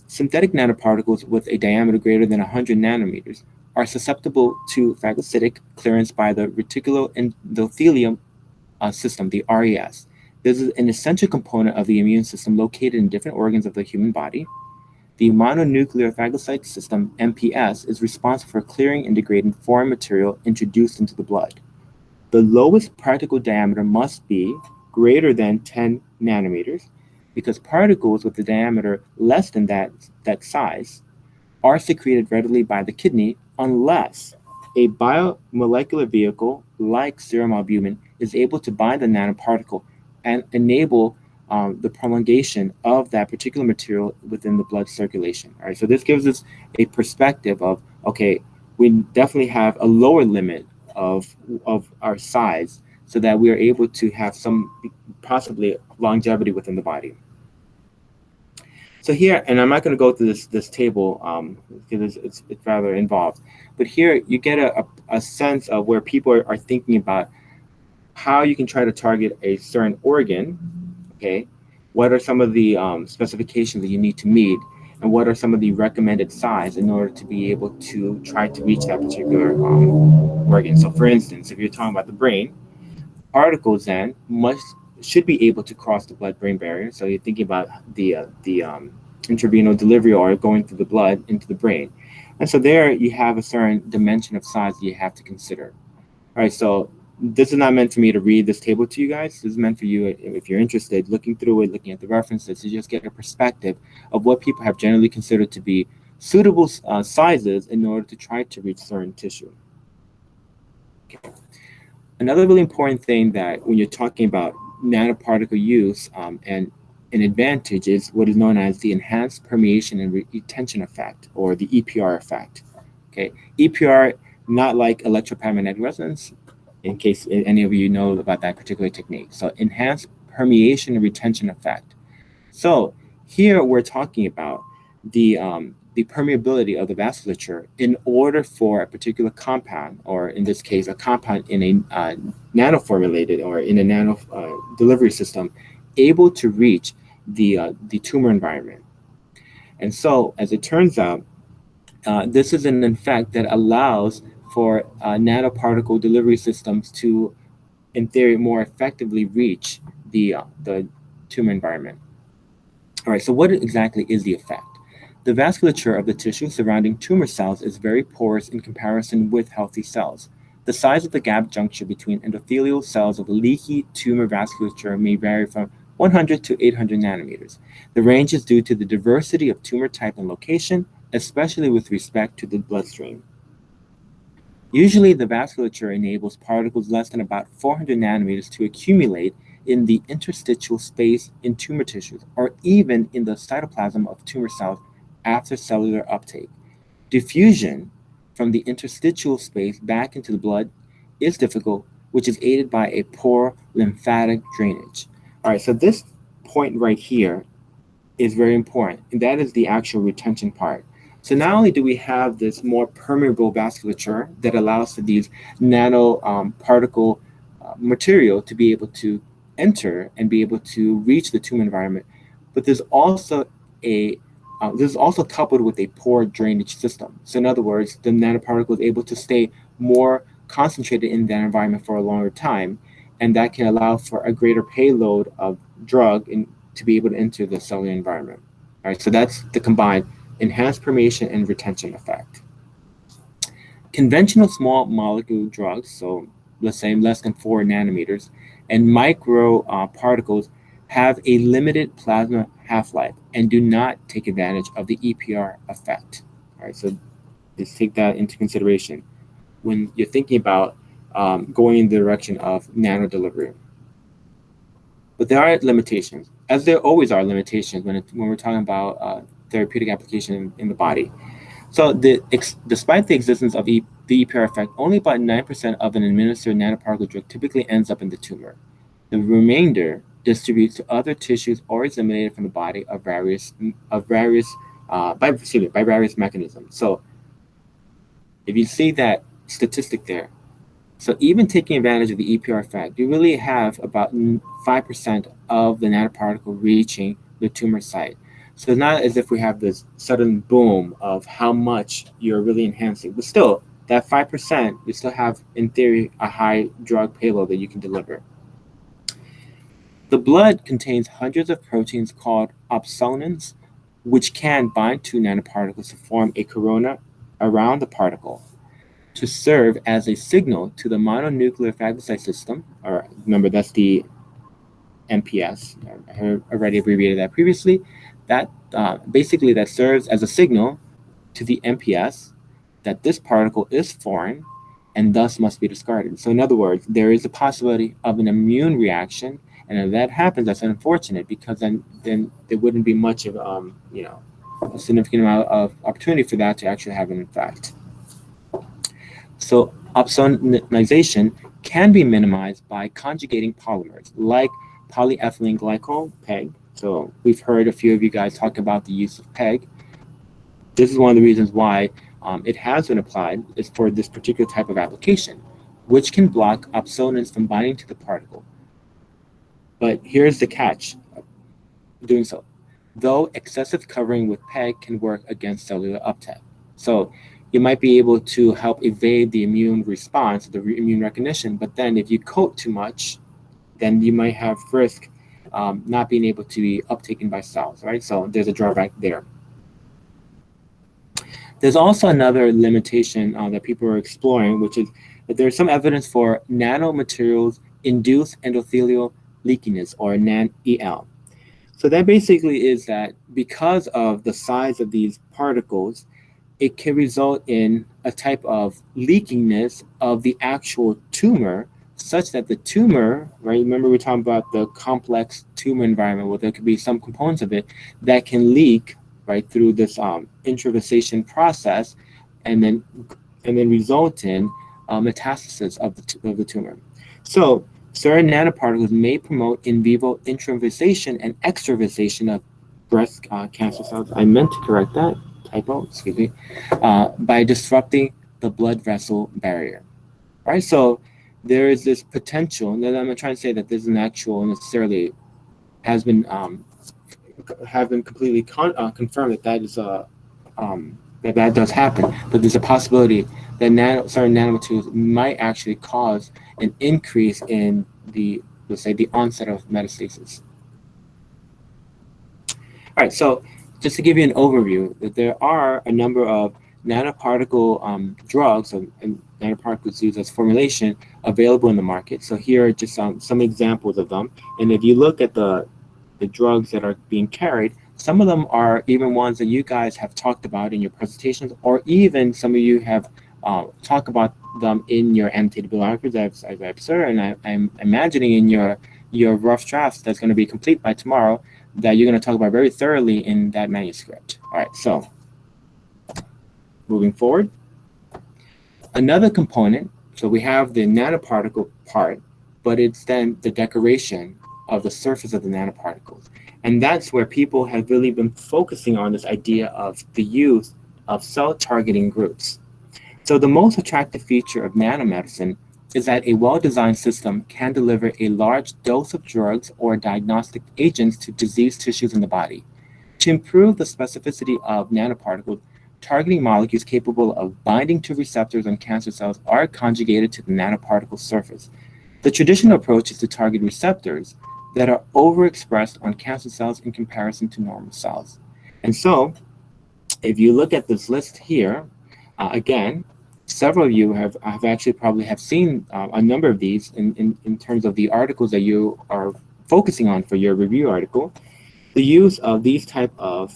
synthetic nanoparticles with a diameter greater than 100 nanometers are susceptible to phagocytic clearance by the reticuloendothelium system, the RES. This is an essential component of the immune system located in different organs of the human body. The mononuclear phagocyte system, MPS, is responsible for clearing and degrading foreign material introduced into the blood. the lowest particle diameter must be greater than 10 nanometers, because particles with a diameter less than that size are secreted readily by the kidney unless a biomolecular vehicle like serum albumin is able to bind the nanoparticle and enable the prolongation of that particular material within the blood circulation. All right, so this gives us a perspective of, okay, we definitely have a lower limit of our size so that we are able to have some possibly longevity within the body. So here, and I'm not going to go through this table because it's rather involved, but here you get a sense of where people are thinking about how you can try to target a certain organ, okay? What are some of the specifications that you need to meet, and what are some of the recommended size in order to be able to try to reach that particular organ. So for instance, if you're talking about the brain, particles then should be able to cross the blood-brain barrier. So you're thinking about the intravenous delivery or going through the blood into the brain. And so there you have a certain dimension of size that you have to consider. All right, so this is not meant for me to read this table to you guys. This is meant for you, if you're interested, looking through it, looking at the references, to just get a perspective of what people have generally considered to be suitable sizes in order to try to reach certain tissue. Okay. Another really important thing that when you're talking about nanoparticle use and an advantage is what is known as the enhanced permeation and retention effect, or the EPR effect. Okay, EPR, not like electropyromagnetic resonance, in case any of you know about that particular technique. So enhanced permeation and retention effect. So here we're talking about the permeability of the vasculature in order for a particular compound, or in this case, a compound in a nanoformulated or in a nano delivery system, able to reach the tumor environment. And so, as it turns out, this is an effect that allows for nanoparticle delivery systems to, in theory, more effectively reach the tumor environment. All right, so what exactly is the effect? The vasculature of the tissue surrounding tumor cells is very porous in comparison with healthy cells. The size of the gap junction between endothelial cells of leaky tumor vasculature may vary from 100 to 800 nanometers. The range is due to the diversity of tumor type and location, especially with respect to the bloodstream. Usually, the vasculature enables particles less than about 400 nanometers to accumulate in the interstitial space in tumor tissues, or even in the cytoplasm of tumor cells after cellular uptake. Diffusion from the interstitial space back into the blood is difficult, which is aided by a poor lymphatic drainage. All right, so this point right here is very important, and that is the actual retention part. So not only do we have this more permeable vasculature that allows for these nano particle material to be able to enter and be able to reach the tumor environment, but there's also this is also coupled with a poor drainage system. So in other words, the nanoparticle is able to stay more concentrated in that environment for a longer time, and that can allow for a greater payload of drug to be able to enter the cellular environment. All right, so that's the combined enhanced permeation and retention effect. Conventional small molecule drugs, so let's say less than 4 nanometers, and micro particles have a limited plasma half-life and do not take advantage of the EPR effect. All right, so just take that into consideration when you're thinking about going in the direction of nano delivery. But there are limitations, as there always are limitations when we're talking about therapeutic application in the body. So despite the existence of the EPR effect, only about 9% of an administered nanoparticle drug typically ends up in the tumor. The remainder distributes to other tissues or is eliminated from the body by various mechanisms. So if you see that statistic there, so even taking advantage of the EPR effect, you really have about 5% of the nanoparticle reaching the tumor site. So it's not as if we have this sudden boom of how much you're really enhancing, but still, that 5%, you still have, in theory, a high drug payload that you can deliver. The blood contains hundreds of proteins called opsonins, which can bind to nanoparticles to form a corona around the particle. to serve as a signal to the mononuclear phagocyte system, or remember that's the MPS. I already abbreviated that previously. That basically that serves as a signal to the MPS that this particle is foreign and thus must be discarded. So in other words, there is a possibility of an immune reaction, and if that happens, that's unfortunate because then there wouldn't be much of a significant amount of opportunity for that to actually have an effect. So opsonization can be minimized by conjugating polymers like polyethylene glycol, PEG. So we've heard a few of you guys talk about the use of PEG. This is one of the reasons why it has been applied is for this particular type of application, which can block opsonins from binding to the particle. But here's the catch of doing so. Though excessive covering with PEG can work against cellular uptake. So you might be able to help evade the immune response, the immune recognition, but then if you coat too much, then you might have risk not being able to be uptaken by cells, right? So there's a drawback there. There's also another limitation that people are exploring, which is that there's some evidence for nanomaterials induced endothelial leakiness, or NAN-EL. So that basically is that because of the size of these particles, it can result in a type of leakiness of the actual tumor, such that the tumor, right? Remember we were talking about the complex tumor environment where there could be some components of it that can leak, right, through this intravasation process, and then result in metastasis of the tumor. So certain nanoparticles may promote in vivo intravasation and extravasation of breast cancer cells. I meant to correct that typo, excuse me, by disrupting the blood vessel barrier. Right, so there is this potential, and I'm not trying to say that this is an actual necessarily has been completely confirmed that is that does happen, but there's a possibility that certain nanomaterials might actually cause an increase in let's say the onset of metastasis. All right, so just to give you an overview, that there are a number of nanoparticle drugs and nanoparticles used as formulation available in the market. So here are just some examples of them. And if you look at the drugs that are being carried, some of them are even ones that you guys have talked about in your presentations, or even some of you have talked about them in your annotated bibliographies, as I've observed, and I'm imagining in your rough drafts that's going to be complete by tomorrow, that you're going to talk about very thoroughly in that manuscript. All right, so moving forward. Another component, so we have the nanoparticle part, but it's then the decoration of the surface of the nanoparticles. And that's where people have really been focusing on this idea of the use of cell targeting groups. So the most attractive feature of nanomedicine is that a well-designed system can deliver a large dose of drugs or diagnostic agents to diseased tissues in the body. To improve the specificity of nanoparticles, targeting molecules capable of binding to receptors on cancer cells are conjugated to the nanoparticle surface. The traditional approach is to target receptors that are overexpressed on cancer cells in comparison to normal cells. And so, if you look at this list here, again, several of you have actually probably have seen a number of these in terms of the articles that you are focusing on for your review article. The use of these type of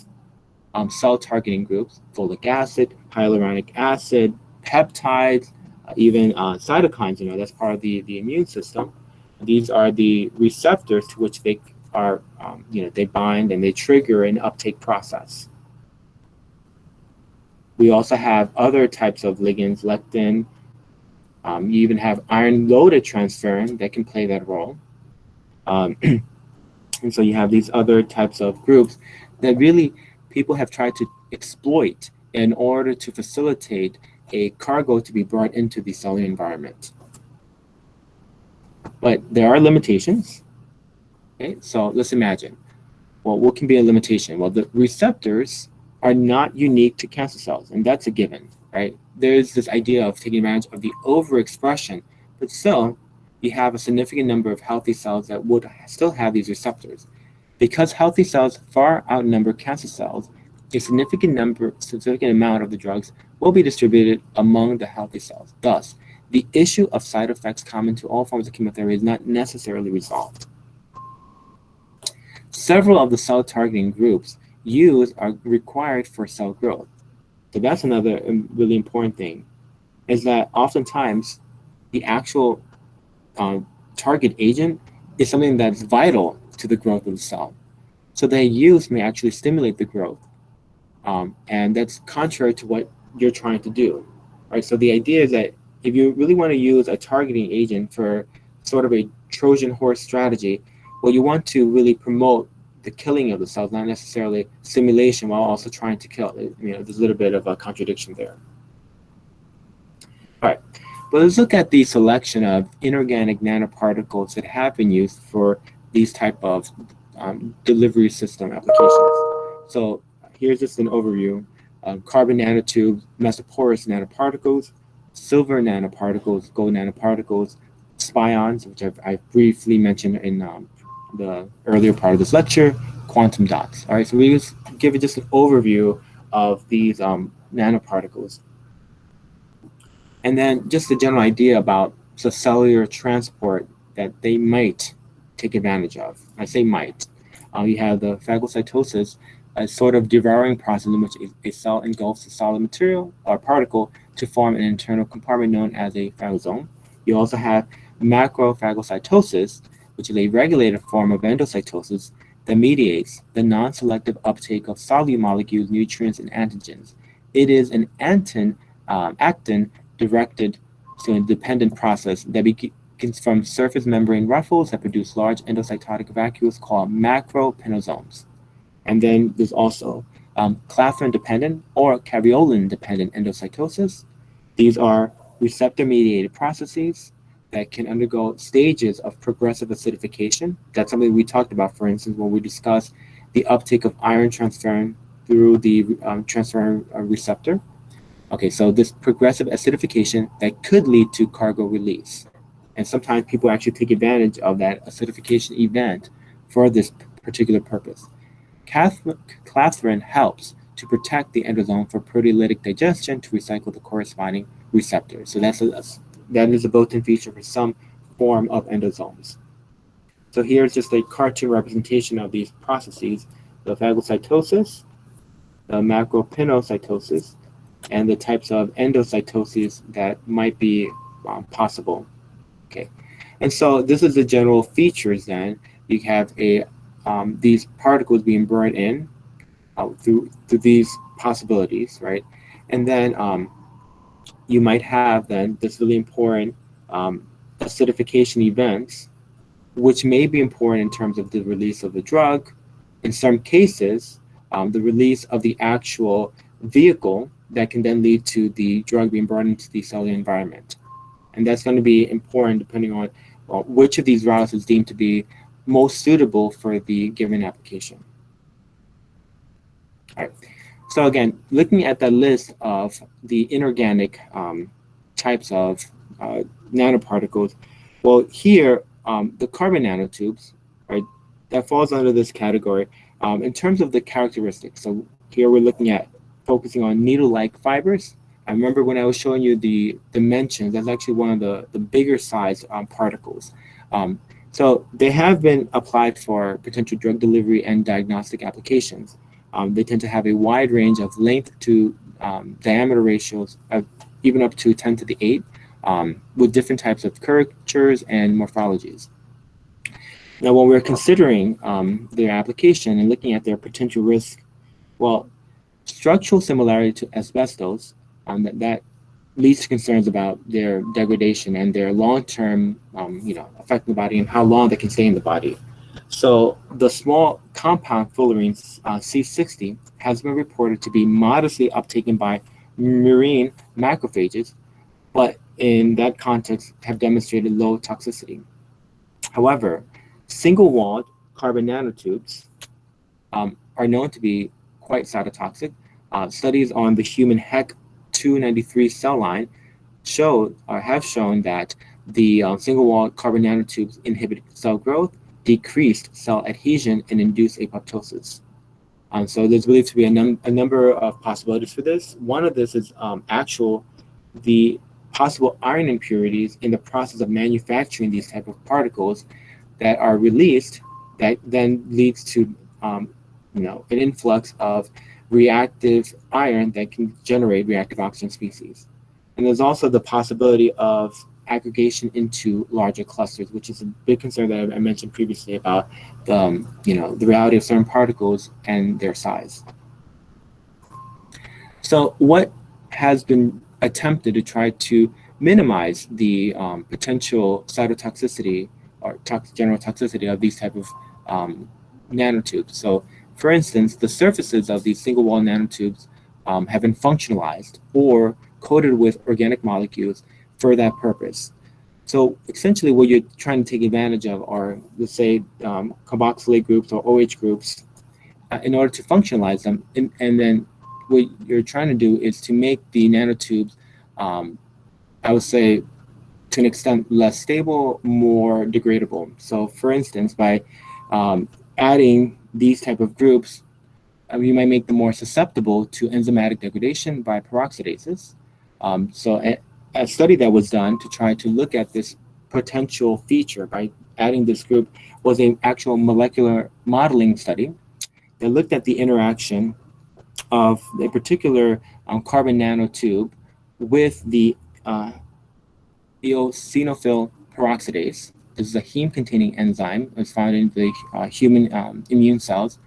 cell targeting groups, folic acid, hyaluronic acid, peptides, even cytokines, that's part of the immune system. These are the receptors to which they are, they bind and they trigger an uptake process. We also have other types of ligands, lectin. You even have iron-loaded transferrin that can play that role. And so you have these other types of groups that really people have tried to exploit in order to facilitate a cargo to be brought into the cellular environment. But there are limitations. Okay, so let's imagine. Well, what can be a limitation? Well, the receptors are not unique to cancer cells, and that's a given, right? There's this idea of taking advantage of the overexpression, but still, you have a significant number of healthy cells that would still have these receptors. Because healthy cells far outnumber cancer cells, a significant amount of the drugs will be distributed among the healthy cells. Thus, the issue of side effects common to all forms of chemotherapy is not necessarily resolved. Several of the cell targeting groups used are required for cell growth. So that's another really important thing, is that oftentimes the actual target agent is something that's vital to the growth of the cell. So their use may actually stimulate the growth. And that's contrary to what you're trying to do, right? So the idea is that if you really want to use a targeting agent for sort of a Trojan horse strategy, well, you want to really promote the killing of the cells, not necessarily stimulation while also trying to kill. There's a little bit of a contradiction there. All right, but let's look at the selection of inorganic nanoparticles that have been used for these type of delivery system applications. So here's just an overview. Carbon nanotubes, mesoporous nanoparticles, silver nanoparticles, gold nanoparticles, spions, which I've briefly mentioned in the earlier part of this lecture, quantum dots. All right, so we just give it just an overview of these nanoparticles. And then just a general idea about the cellular transport that they might take advantage of. I say might. You have the phagocytosis, a sort of devouring process in which a cell engulfs a solid material or particle to form an internal compartment known as a phagosome. You also have macrophagocytosis, which is a regulated form of endocytosis that mediates the non-selective uptake of solute molecules, nutrients, and antigens. It is an actin-directed to a dependent process that begins from surface membrane ruffles that produce large endocytotic vacuoles called macropinosomes. And then there's also clathrin-dependent or caveolin-dependent endocytosis. These are receptor-mediated processes that can undergo stages of progressive acidification. That's something we talked about, for instance, when we discussed the uptake of iron transferrin through the transferrin receptor. Okay, so this progressive acidification that could lead to cargo release. And sometimes people actually take advantage of that acidification event for this particular purpose. Clathrin helps to protect the endosome for proteolytic digestion to recycle the corresponding receptor. So that is a built-in feature for some form of endosomes. So here's just a cartoon representation of these processes: the phagocytosis, the macropinocytosis, and the types of endocytoses that might be possible. Okay, and so this is the general features. Then you have these particles being brought in through these possibilities, right? And then you might have then this really important acidification events, which may be important in terms of the release of the drug. In some cases, the release of the actual vehicle that can then lead to the drug being brought into the cellular environment. And that's going to be important depending on which of these routes is deemed to be most suitable for the given application. All right. So again, looking at the list of the inorganic types of nanoparticles, well, here, the carbon nanotubes, right, that falls under this category in terms of the characteristics. So here we're looking at focusing on needle-like fibers. I remember when I was showing you the dimensions, that's actually one of the bigger size particles. So they have been applied for potential drug delivery and diagnostic applications. They tend to have a wide range of length to diameter ratios of even up to 10 to the 8 with different types of curvatures and morphologies. Now, when we're considering their application and looking at their potential risk, well, structural similarity to asbestos, that leads to concerns about their degradation and their long-term, effect on the body and how long they can stay in the body. So the small compound fullerene C60 has been reported to be modestly uptaken by marine macrophages, but in that context have demonstrated low toxicity. However, single-walled carbon nanotubes are known to be quite cytotoxic. Studies on the human HEC293 cell line have shown that the single-walled carbon nanotubes inhibit cell growth, decreased cell adhesion, and induced apoptosis. So there's believed to be a number of possibilities for this. One of this is the possible iron impurities in the process of manufacturing these type of particles that are released that then leads to an influx of reactive iron that can generate reactive oxygen species. And there's also the possibility of aggregation into larger clusters, which is a big concern that I mentioned previously about the reality of certain particles and their size. So what has been attempted to try to minimize the potential cytotoxicity or general toxicity of these type of nanotubes? So for instance, the surfaces of these single wall nanotubes have been functionalized or coated with organic molecules for that purpose. So essentially what you're trying to take advantage of are, let's say, carboxylate groups or OH groups in order to functionalize them. And then what you're trying to do is to make the nanotubes, I would say, to an extent less stable, more degradable. So for instance, by adding these type of groups, you might make them more susceptible to enzymatic degradation by peroxidases. So a study that was done to try to look at this potential feature by adding this group was an actual molecular modeling study that looked at the interaction of a particular carbon nanotube with the eosinophil peroxidase. This is a heme-containing enzyme. It's found in the human immune cells,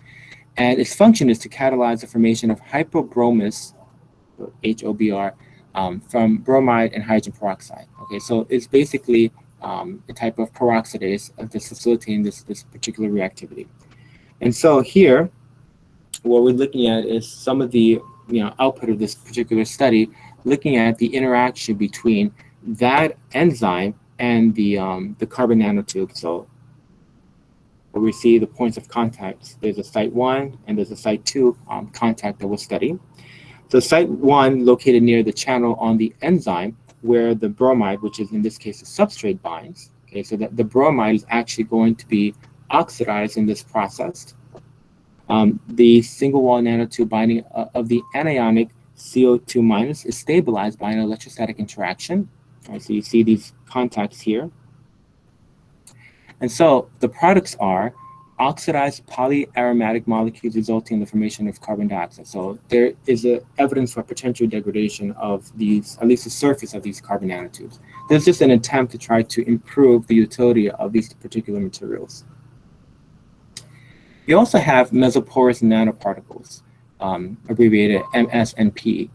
and its function is to catalyze the formation of hypobromous, HOBR, from bromide and hydrogen peroxide. Okay, so it's basically a type of peroxidase that's facilitating this particular reactivity. And so here, what we're looking at is some of the output of this particular study, looking at the interaction between that enzyme and the carbon nanotube. So where we see the points of contact, there's a site 1 and there's a site 2 contact that was studied. So site 1 located near the channel on the enzyme where the bromide, which is in this case a substrate, binds. Okay, so that the bromide is actually going to be oxidized in this process. The single wall nanotube binding of the anionic CO2 minus is stabilized by an electrostatic interaction. All right, so you see these contacts here. And so the products are oxidized polyaromatic molecules resulting in the formation of carbon dioxide. So there is evidence for potential degradation of these, at least the surface of these carbon nanotubes. There's just an attempt to try to improve the utility of these particular materials. You also have mesoporous nanoparticles, abbreviated MSNP.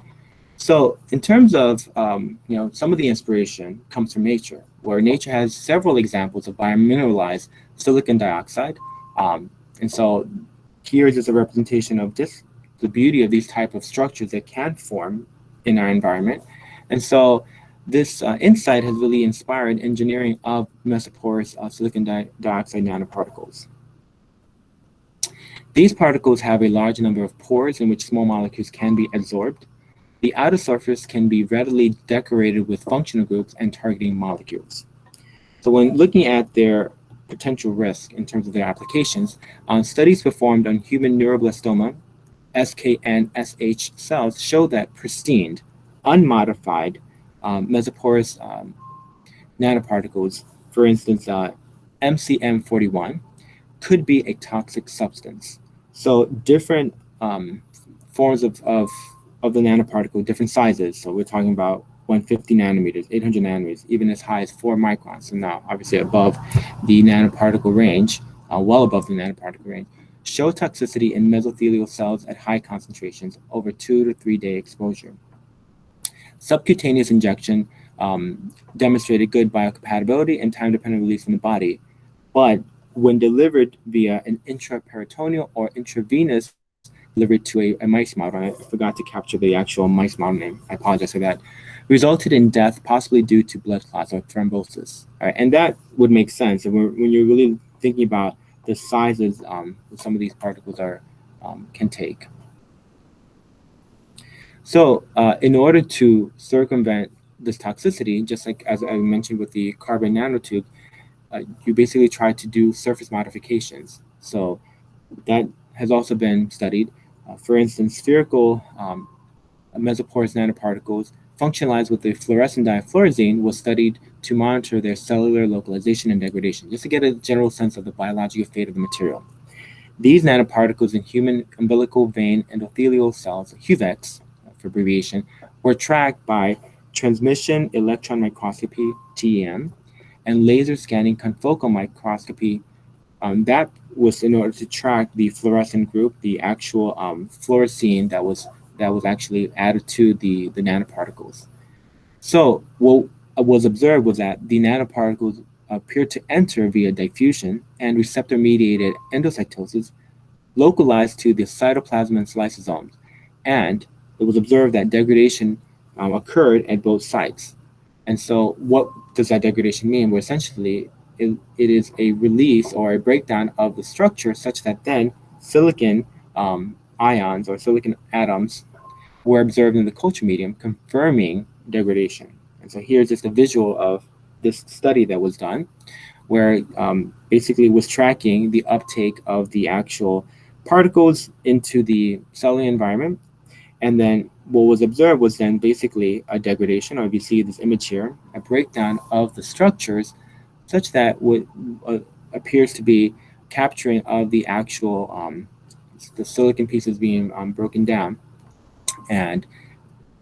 So in terms of, some of the inspiration comes from nature, where nature has several examples of biomineralized silicon dioxide. And so here is just a representation of just the beauty of these type of structures that can form in our environment. And so this insight has really inspired engineering of mesoporous silicon dioxide nanoparticles. These particles have a large number of pores in which small molecules can be absorbed. The outer surface can be readily decorated with functional groups and targeting molecules. So when looking at their potential risk in terms of their applications, studies performed on human neuroblastoma, SKN-SH cells show that pristine, unmodified mesoporous nanoparticles, for instance, MCM41, could be a toxic substance. So different forms of the nanoparticle, different sizes. So we're talking about 150 nanometers, 800 nanometers, even as high as 4 microns. So now, obviously above the nanoparticle range, well above the nanoparticle range, show toxicity in mesothelial cells at high concentrations over 2 to 3 day exposure. Subcutaneous injection demonstrated good biocompatibility and time-dependent release from the body, but when delivered via an intraperitoneal or intravenous delivered to a mice model, I forgot to capture the actual mice model name, I apologize for that, resulted in death possibly due to blood clots or thrombosis. All right, and that would make sense when you're really thinking about the sizes that some of these particles can take. So in order to circumvent this toxicity, just like as I mentioned with the carbon nanotube, you basically try to do surface modifications. So that has also been studied. For instance, spherical mesoporous nanoparticles functionalized with the fluorescent difluorazine was studied to monitor their cellular localization and degradation, just to get a general sense of the biological fate of the material. These nanoparticles in human umbilical vein endothelial cells, HUVECs for abbreviation, were tracked by transmission electron microscopy, TEM, and laser scanning confocal microscopy. That was in order to track the fluorescent group, the actual fluorescein that was actually added to the nanoparticles. So what was observed was that the nanoparticles appeared to enter via diffusion and receptor-mediated endocytosis localized to the cytoplasm and lysosomes, and it was observed that degradation occurred at both sites. And so what does that degradation mean? Well, essentially, it is a release or a breakdown of the structure such that then silicon ions or silicon atoms were observed in the culture medium, confirming degradation. And so here's just a visual of this study that was done, where basically was tracking the uptake of the actual particles into the cellular environment. And then what was observed was then basically a degradation, or if you see this image here, a breakdown of the structures such that what appears to be capturing of the actual the silicon pieces being broken down, and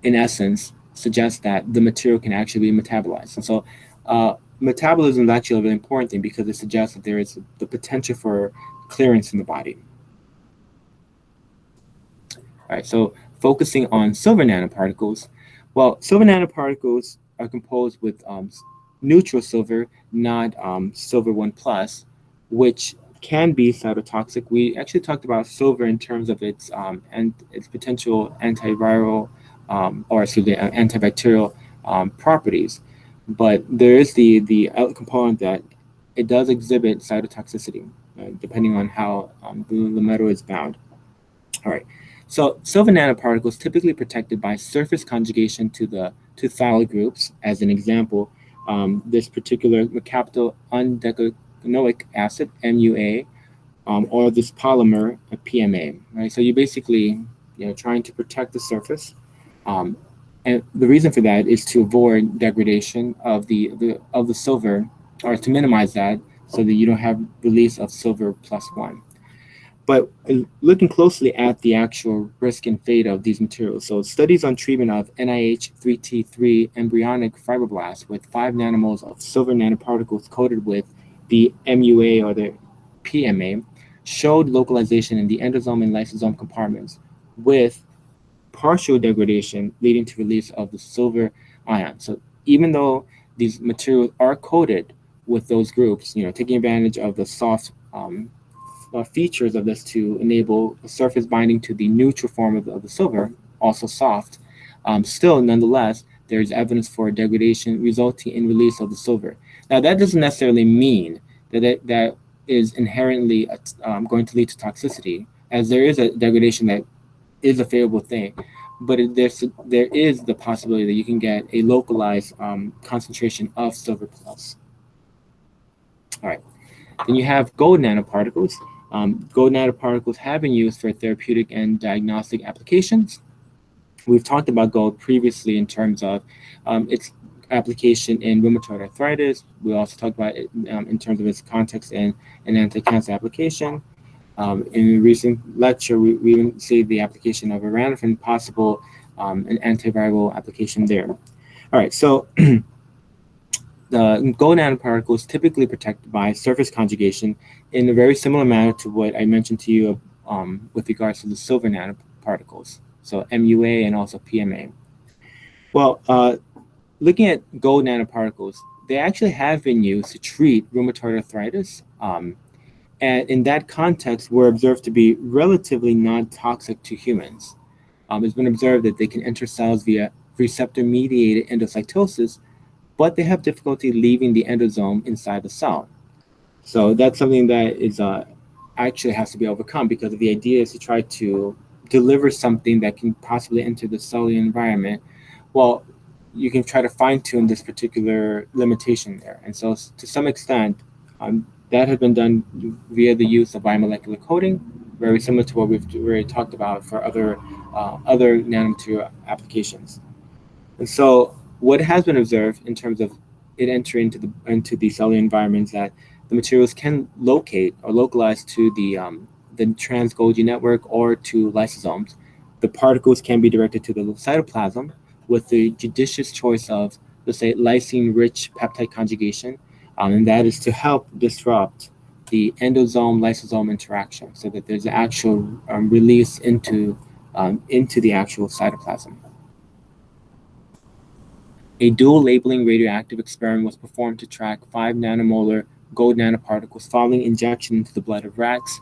in essence suggests that the material can actually be metabolized. And so metabolism is actually a really important thing because it suggests that there is the potential for clearance in the body. All right, so focusing on silver nanoparticles. Well, silver nanoparticles are composed with neutral silver, not silver 1+, which can be cytotoxic. We actually talked about silver in terms of its and its potential antiviral antibacterial properties, but there is the component that it does exhibit cytotoxicity depending on how the metal is bound. All right. So silver nanoparticles typically protected by surface conjugation to the thiol groups. As an example, this particular capital undecanoic acid (MUA) or this polymer PMA. Right. So you basically trying to protect the surface, and the reason for that is to avoid degradation of the silver, or to minimize that, so that you don't have release of silver +1. But looking closely at the actual risk and fate of these materials, so studies on treatment of NIH3T3 embryonic fibroblasts with 5 nanomoles of silver nanoparticles coated with the MUA or the PMA showed localization in the endosome and lysosome compartments with partial degradation leading to release of the silver ion. So even though these materials are coated with those groups, taking advantage of the soft features of this to enable a surface binding to the neutral form of the silver, also soft, still nonetheless there's evidence for degradation resulting in release of the silver. Now that doesn't necessarily mean that is inherently going to lead to toxicity, as there is a degradation that is a favorable thing, but there is the possibility that you can get a localized concentration of silver plus. All right, then you have gold nanoparticles. Gold nanoparticles have been used for therapeutic and diagnostic applications. We've talked about gold previously in terms of its application in rheumatoid arthritis. We also talked about it in terms of its context in an anti-cancer application. In a recent lecture, we even see the application of aranophen, possible an antiviral application there. All right, so the gold nanoparticles typically protected by surface conjugation in a very similar manner to what I mentioned to you with regards to the silver nanoparticles, so MUA and also PMA. Well, looking at gold nanoparticles, they actually have been used to treat rheumatoid arthritis, and in that context were observed to be relatively non-toxic to humans. It's been observed that they can enter cells via receptor-mediated endocytosis, but they have difficulty leaving the endosome inside the cell. So that's something that is actually has to be overcome, because the idea is to try to deliver something that can possibly enter the cellular environment. Well, you can try to fine-tune this particular limitation there. And so to some extent, that has been done via the use of biomolecular coating, very similar to what we've already talked about for other nanomaterial applications. And so what has been observed in terms of it entering into the cellular environment is that the materials can locate or localize to the trans Golgi network or to lysosomes. The particles can be directed to the cytoplasm with the judicious choice of, let's say, lysine-rich peptide conjugation, and that is to help disrupt the endosome-lysosome interaction so that there's actual release into the actual cytoplasm. A dual labeling radioactive experiment was performed to track 5 nanomolar gold nanoparticles following injection into the blood of rats.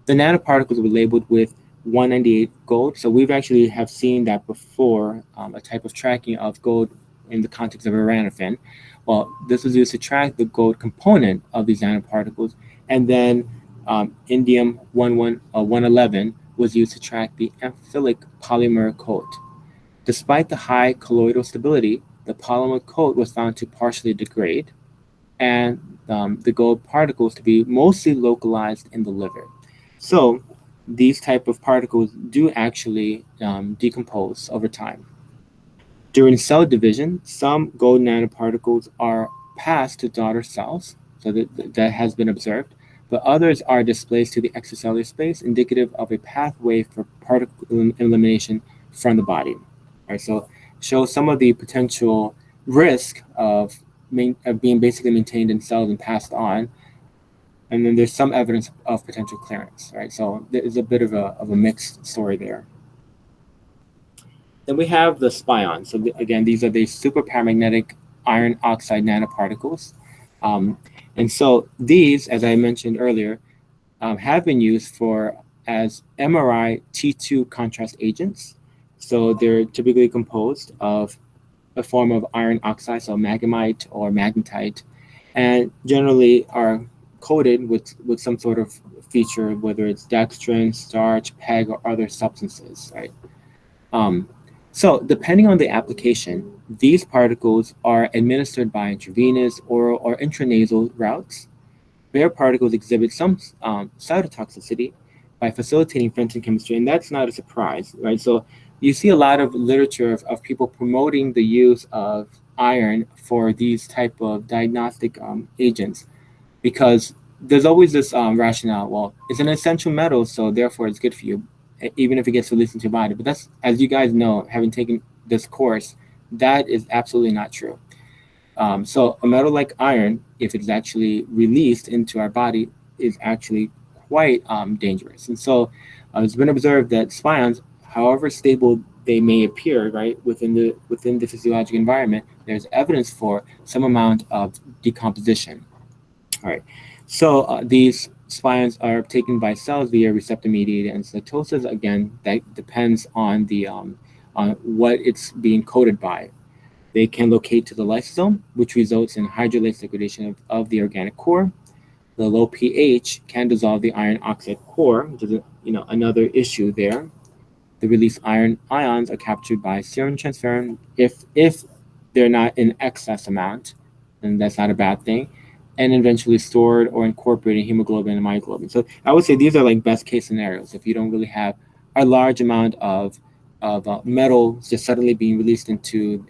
The nanoparticles were labeled with 198 gold. So we've actually have seen that before, a type of tracking of gold in the context of aranophen. Well, this was used to track the gold component of these nanoparticles, and then indium 111 was used to track the amphiphilic polymer coat. Despite the high colloidal stability, the polymer coat was found to partially degrade, and the gold particles to be mostly localized in the liver. So these type of particles do actually decompose over time. During cell division, some gold nanoparticles are passed to daughter cells, so that has been observed, but others are displaced to the extracellular space, indicative of a pathway for particle elimination from the body. All right, so shows some of the potential risk of being basically maintained in cells and passed on. And then there's some evidence of potential clearance, right? So there's a bit of a mixed story there. Then we have the spions. So again, these are the superparamagnetic iron oxide nanoparticles. And so these, as I mentioned earlier, have been used as MRI T2 contrast agents. So they're typically composed of a form of iron oxide, so magnetite or magnetite, and generally are coated with some sort of feature, whether it's dextrin, starch, PEG, or other substances, right? So depending on the application, these particles are administered by intravenous, oral, or intranasal routes. Bare particles exhibit some cytotoxicity by facilitating Fenton chemistry, and that's not a surprise, right? So you see a lot of literature of people promoting the use of iron for these type of diagnostic agents, because there's always this rationale, well, it's an essential metal, so therefore it's good for you, even if it gets released into your body. But that's, as you guys know, having taken this course, that is absolutely not true. So a metal like iron, if it's actually released into our body, is actually quite dangerous. And so it's been observed that spions, however stable they may appear, right, within the physiologic environment, there's evidence for some amount of decomposition. All right. So these spions are taken by cells via receptor-mediated endocytosis. Again, that depends on on what it's being coated by. They can locate to the lysosome, which results in hydrolyzed degradation of the organic core. The low pH can dissolve the iron oxide core, which is another issue there. The released iron ions are captured by serum transferrin. If they're not in excess amount, then that's not a bad thing, and eventually stored or incorporated in hemoglobin and myoglobin. So I would say these are like best case scenarios if you don't really have a large amount of metal just suddenly being released into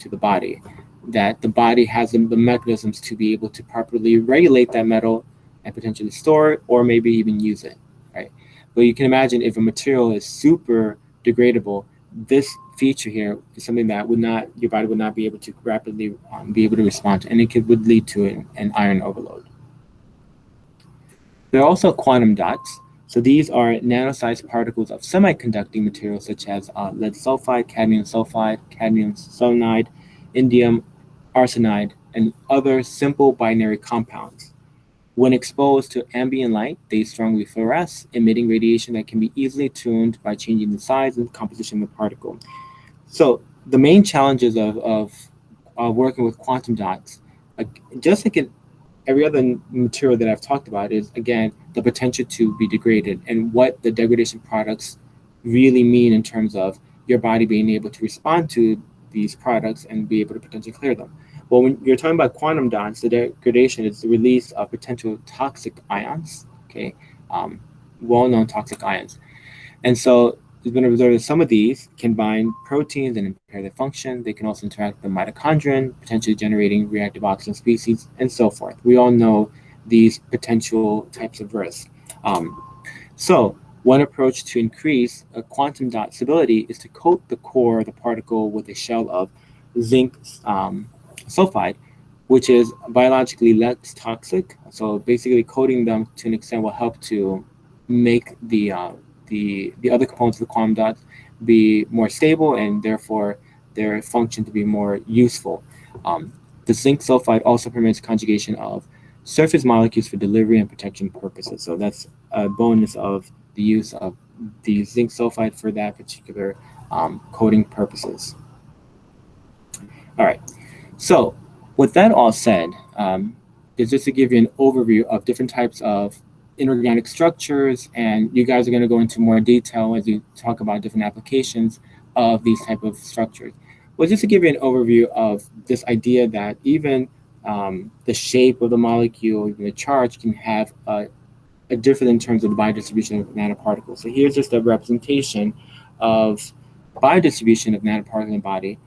the body, that the body has the mechanisms to be able to properly regulate that metal and potentially store it or maybe even use it, right? But you can imagine if a material is super degradable, this feature here is something that your body would not be able to rapidly be able to respond to, and would lead to an iron overload. There are also quantum dots. So these are nano-sized particles of semiconducting materials such as lead sulfide, cadmium selenide, indium arsenide, and other simple binary compounds. When exposed to ambient light, they strongly fluoresce, emitting radiation that can be easily tuned by changing the size and composition of the particle. So the main challenges of working with quantum dots, just like in every other material that I've talked about, is again the potential to be degraded and what the degradation products really mean in terms of your body being able to respond to these products and be able to potentially clear them. Well, when you're talking about quantum dots, the degradation is the release of potential toxic ions. Okay, well-known toxic ions. And so it's been observed that some of these can bind proteins and impair their function. They can also interact with the mitochondrion, potentially generating reactive oxygen species, and so forth. We all know these potential types of risks. So one approach to increase a quantum dot stability is to coat the core of the particle with a shell of zinc sulfide, which is biologically less toxic. So basically, coating them to an extent will help to make the other components of the quantum dots be more stable and therefore their function to be more useful. Um, the zinc sulfide also permits conjugation of surface molecules for delivery and protection purposes. So that's a bonus of the use of the zinc sulfide for that particular coating purposes. All right. So, with that all said, is just to give you an overview of different types of inorganic structures, and you guys are going to go into more detail as you talk about different applications of these type of structures. Well, just to give you an overview of this idea that even the shape of the molecule, the charge can have a difference in terms of the biodistribution of nanoparticles. So here's just a representation of biodistribution of nanoparticles in the body.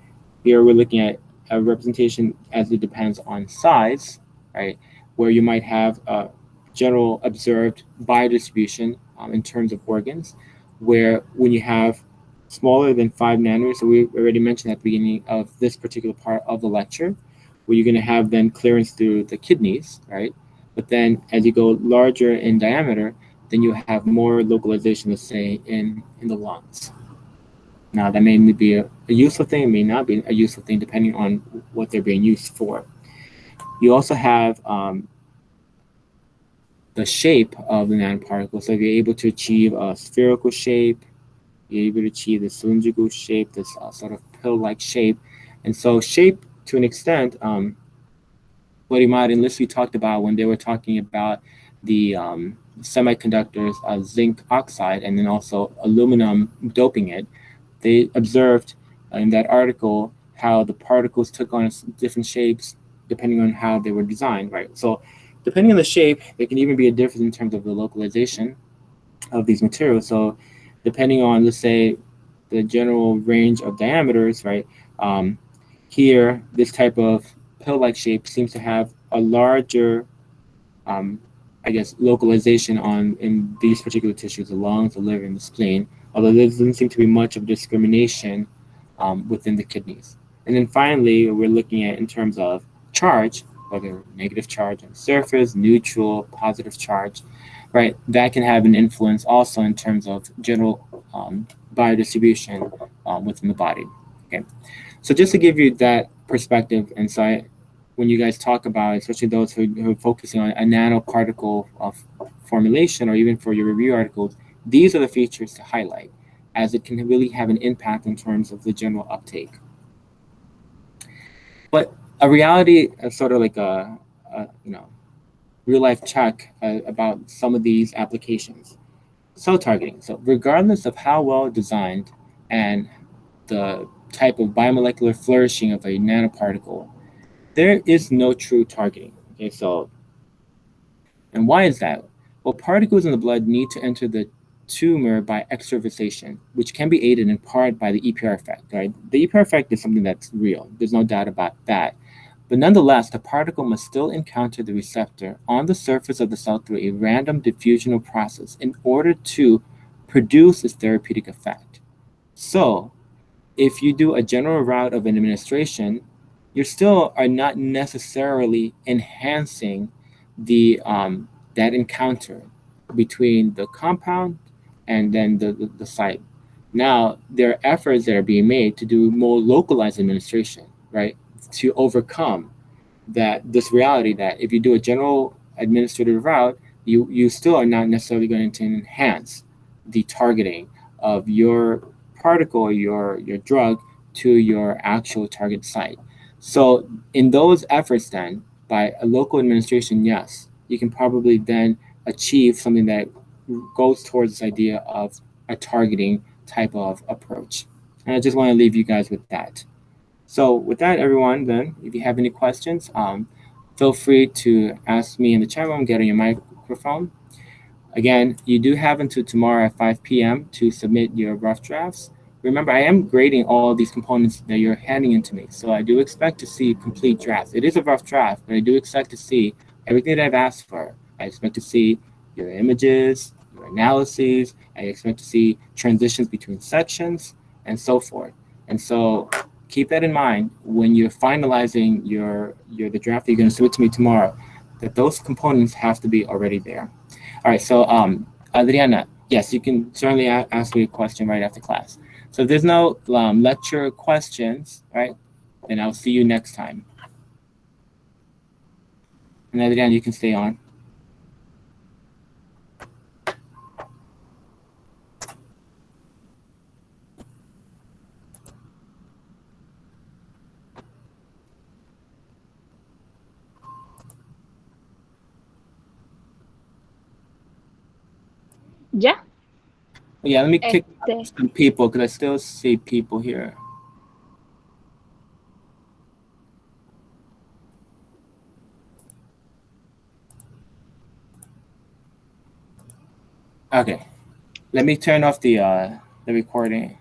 Here we're looking at a representation as it depends on size, right? Where you might have a general observed biodistribution in terms of organs, where when you have smaller than 5 nanometers, so we already mentioned at the beginning of this particular part of the lecture, where you're going to have then clearance through the kidneys, right? But then as you go larger in diameter, then you have more localization, let's say, in the lungs. Now, that may be a useful thing, it may not be a useful thing, depending on what they're being used for. You also have the shape of the nanoparticle. So if you're able to achieve a spherical shape, you're able to achieve the cylindrical shape, this sort of pill-like shape. And so shape, to an extent, what Imad and Lissy talked about when they were talking about the semiconductors, zinc oxide, and then also aluminum doping it, they observed in that article how the particles took on different shapes depending on how they were designed, right? So depending on the shape, there can even be a difference in terms of the localization of these materials. So depending on, let's say, the general range of diameters, right? Here, this type of pill-like shape seems to have a larger, I guess, localization in these particular tissues, the lungs, the liver, and the spleen, although there doesn't seem to be much of discrimination within the kidneys. And then finally, we're looking at in terms of charge, whether negative charge on the surface, neutral, positive charge, right? That can have an influence also in terms of general biodistribution within the body. Okay, so just to give you that perspective, and so when you guys talk about, especially those who are focusing on a nanoparticle of formulation, or even for your review articles, these are the features to highlight, as it can really have an impact in terms of the general uptake. But a reality, sort of like a real life check about some of these applications. Cell targeting. So regardless of how well designed and the type of biomolecular flourishing of a nanoparticle, there is no true targeting. Okay, so, and why is that? Well, particles in the blood need to enter the tumor by extravasation, which can be aided in part by the EPR effect, right? The EPR effect is something that's real. There's no doubt about that. But nonetheless, the particle must still encounter the receptor on the surface of the cell through a random diffusional process in order to produce its therapeutic effect. So, if you do a general route of an administration, you still are not necessarily enhancing the that encounter between the compound and then the site. Now, there are efforts that are being made to do more localized administration, right, to overcome this reality that if you do a general administrative route, you still are not necessarily going to enhance the targeting of your particle or your drug to your actual target site. So in those efforts then, by a local administration, yes, you can probably then achieve something that goes towards this idea of a targeting type of approach. And I just want to leave you guys with that. So with that, everyone, then, if you have any questions, feel free to ask me in the chat room, get on your microphone. Again, you do have until tomorrow at 5 p.m. to submit your rough drafts. Remember, I am grading all these components that you're handing into me, so I do expect to see complete drafts. It is a rough draft, but I do expect to see everything that I've asked for. I expect to see your images, your analyses. I expect to see transitions between sections, and so forth. And so keep that in mind when you're finalizing the draft that you're going to submit to me tomorrow, that those components have to be already there. All right, so Adriana, yes, you can certainly ask me a question right after class. So if there's no lecture questions, right, then I'll see you next time. And Adriana, you can stay on. Yeah. Yeah, let me kick Este, some people because I still see people here. Okay, let me turn off the recording.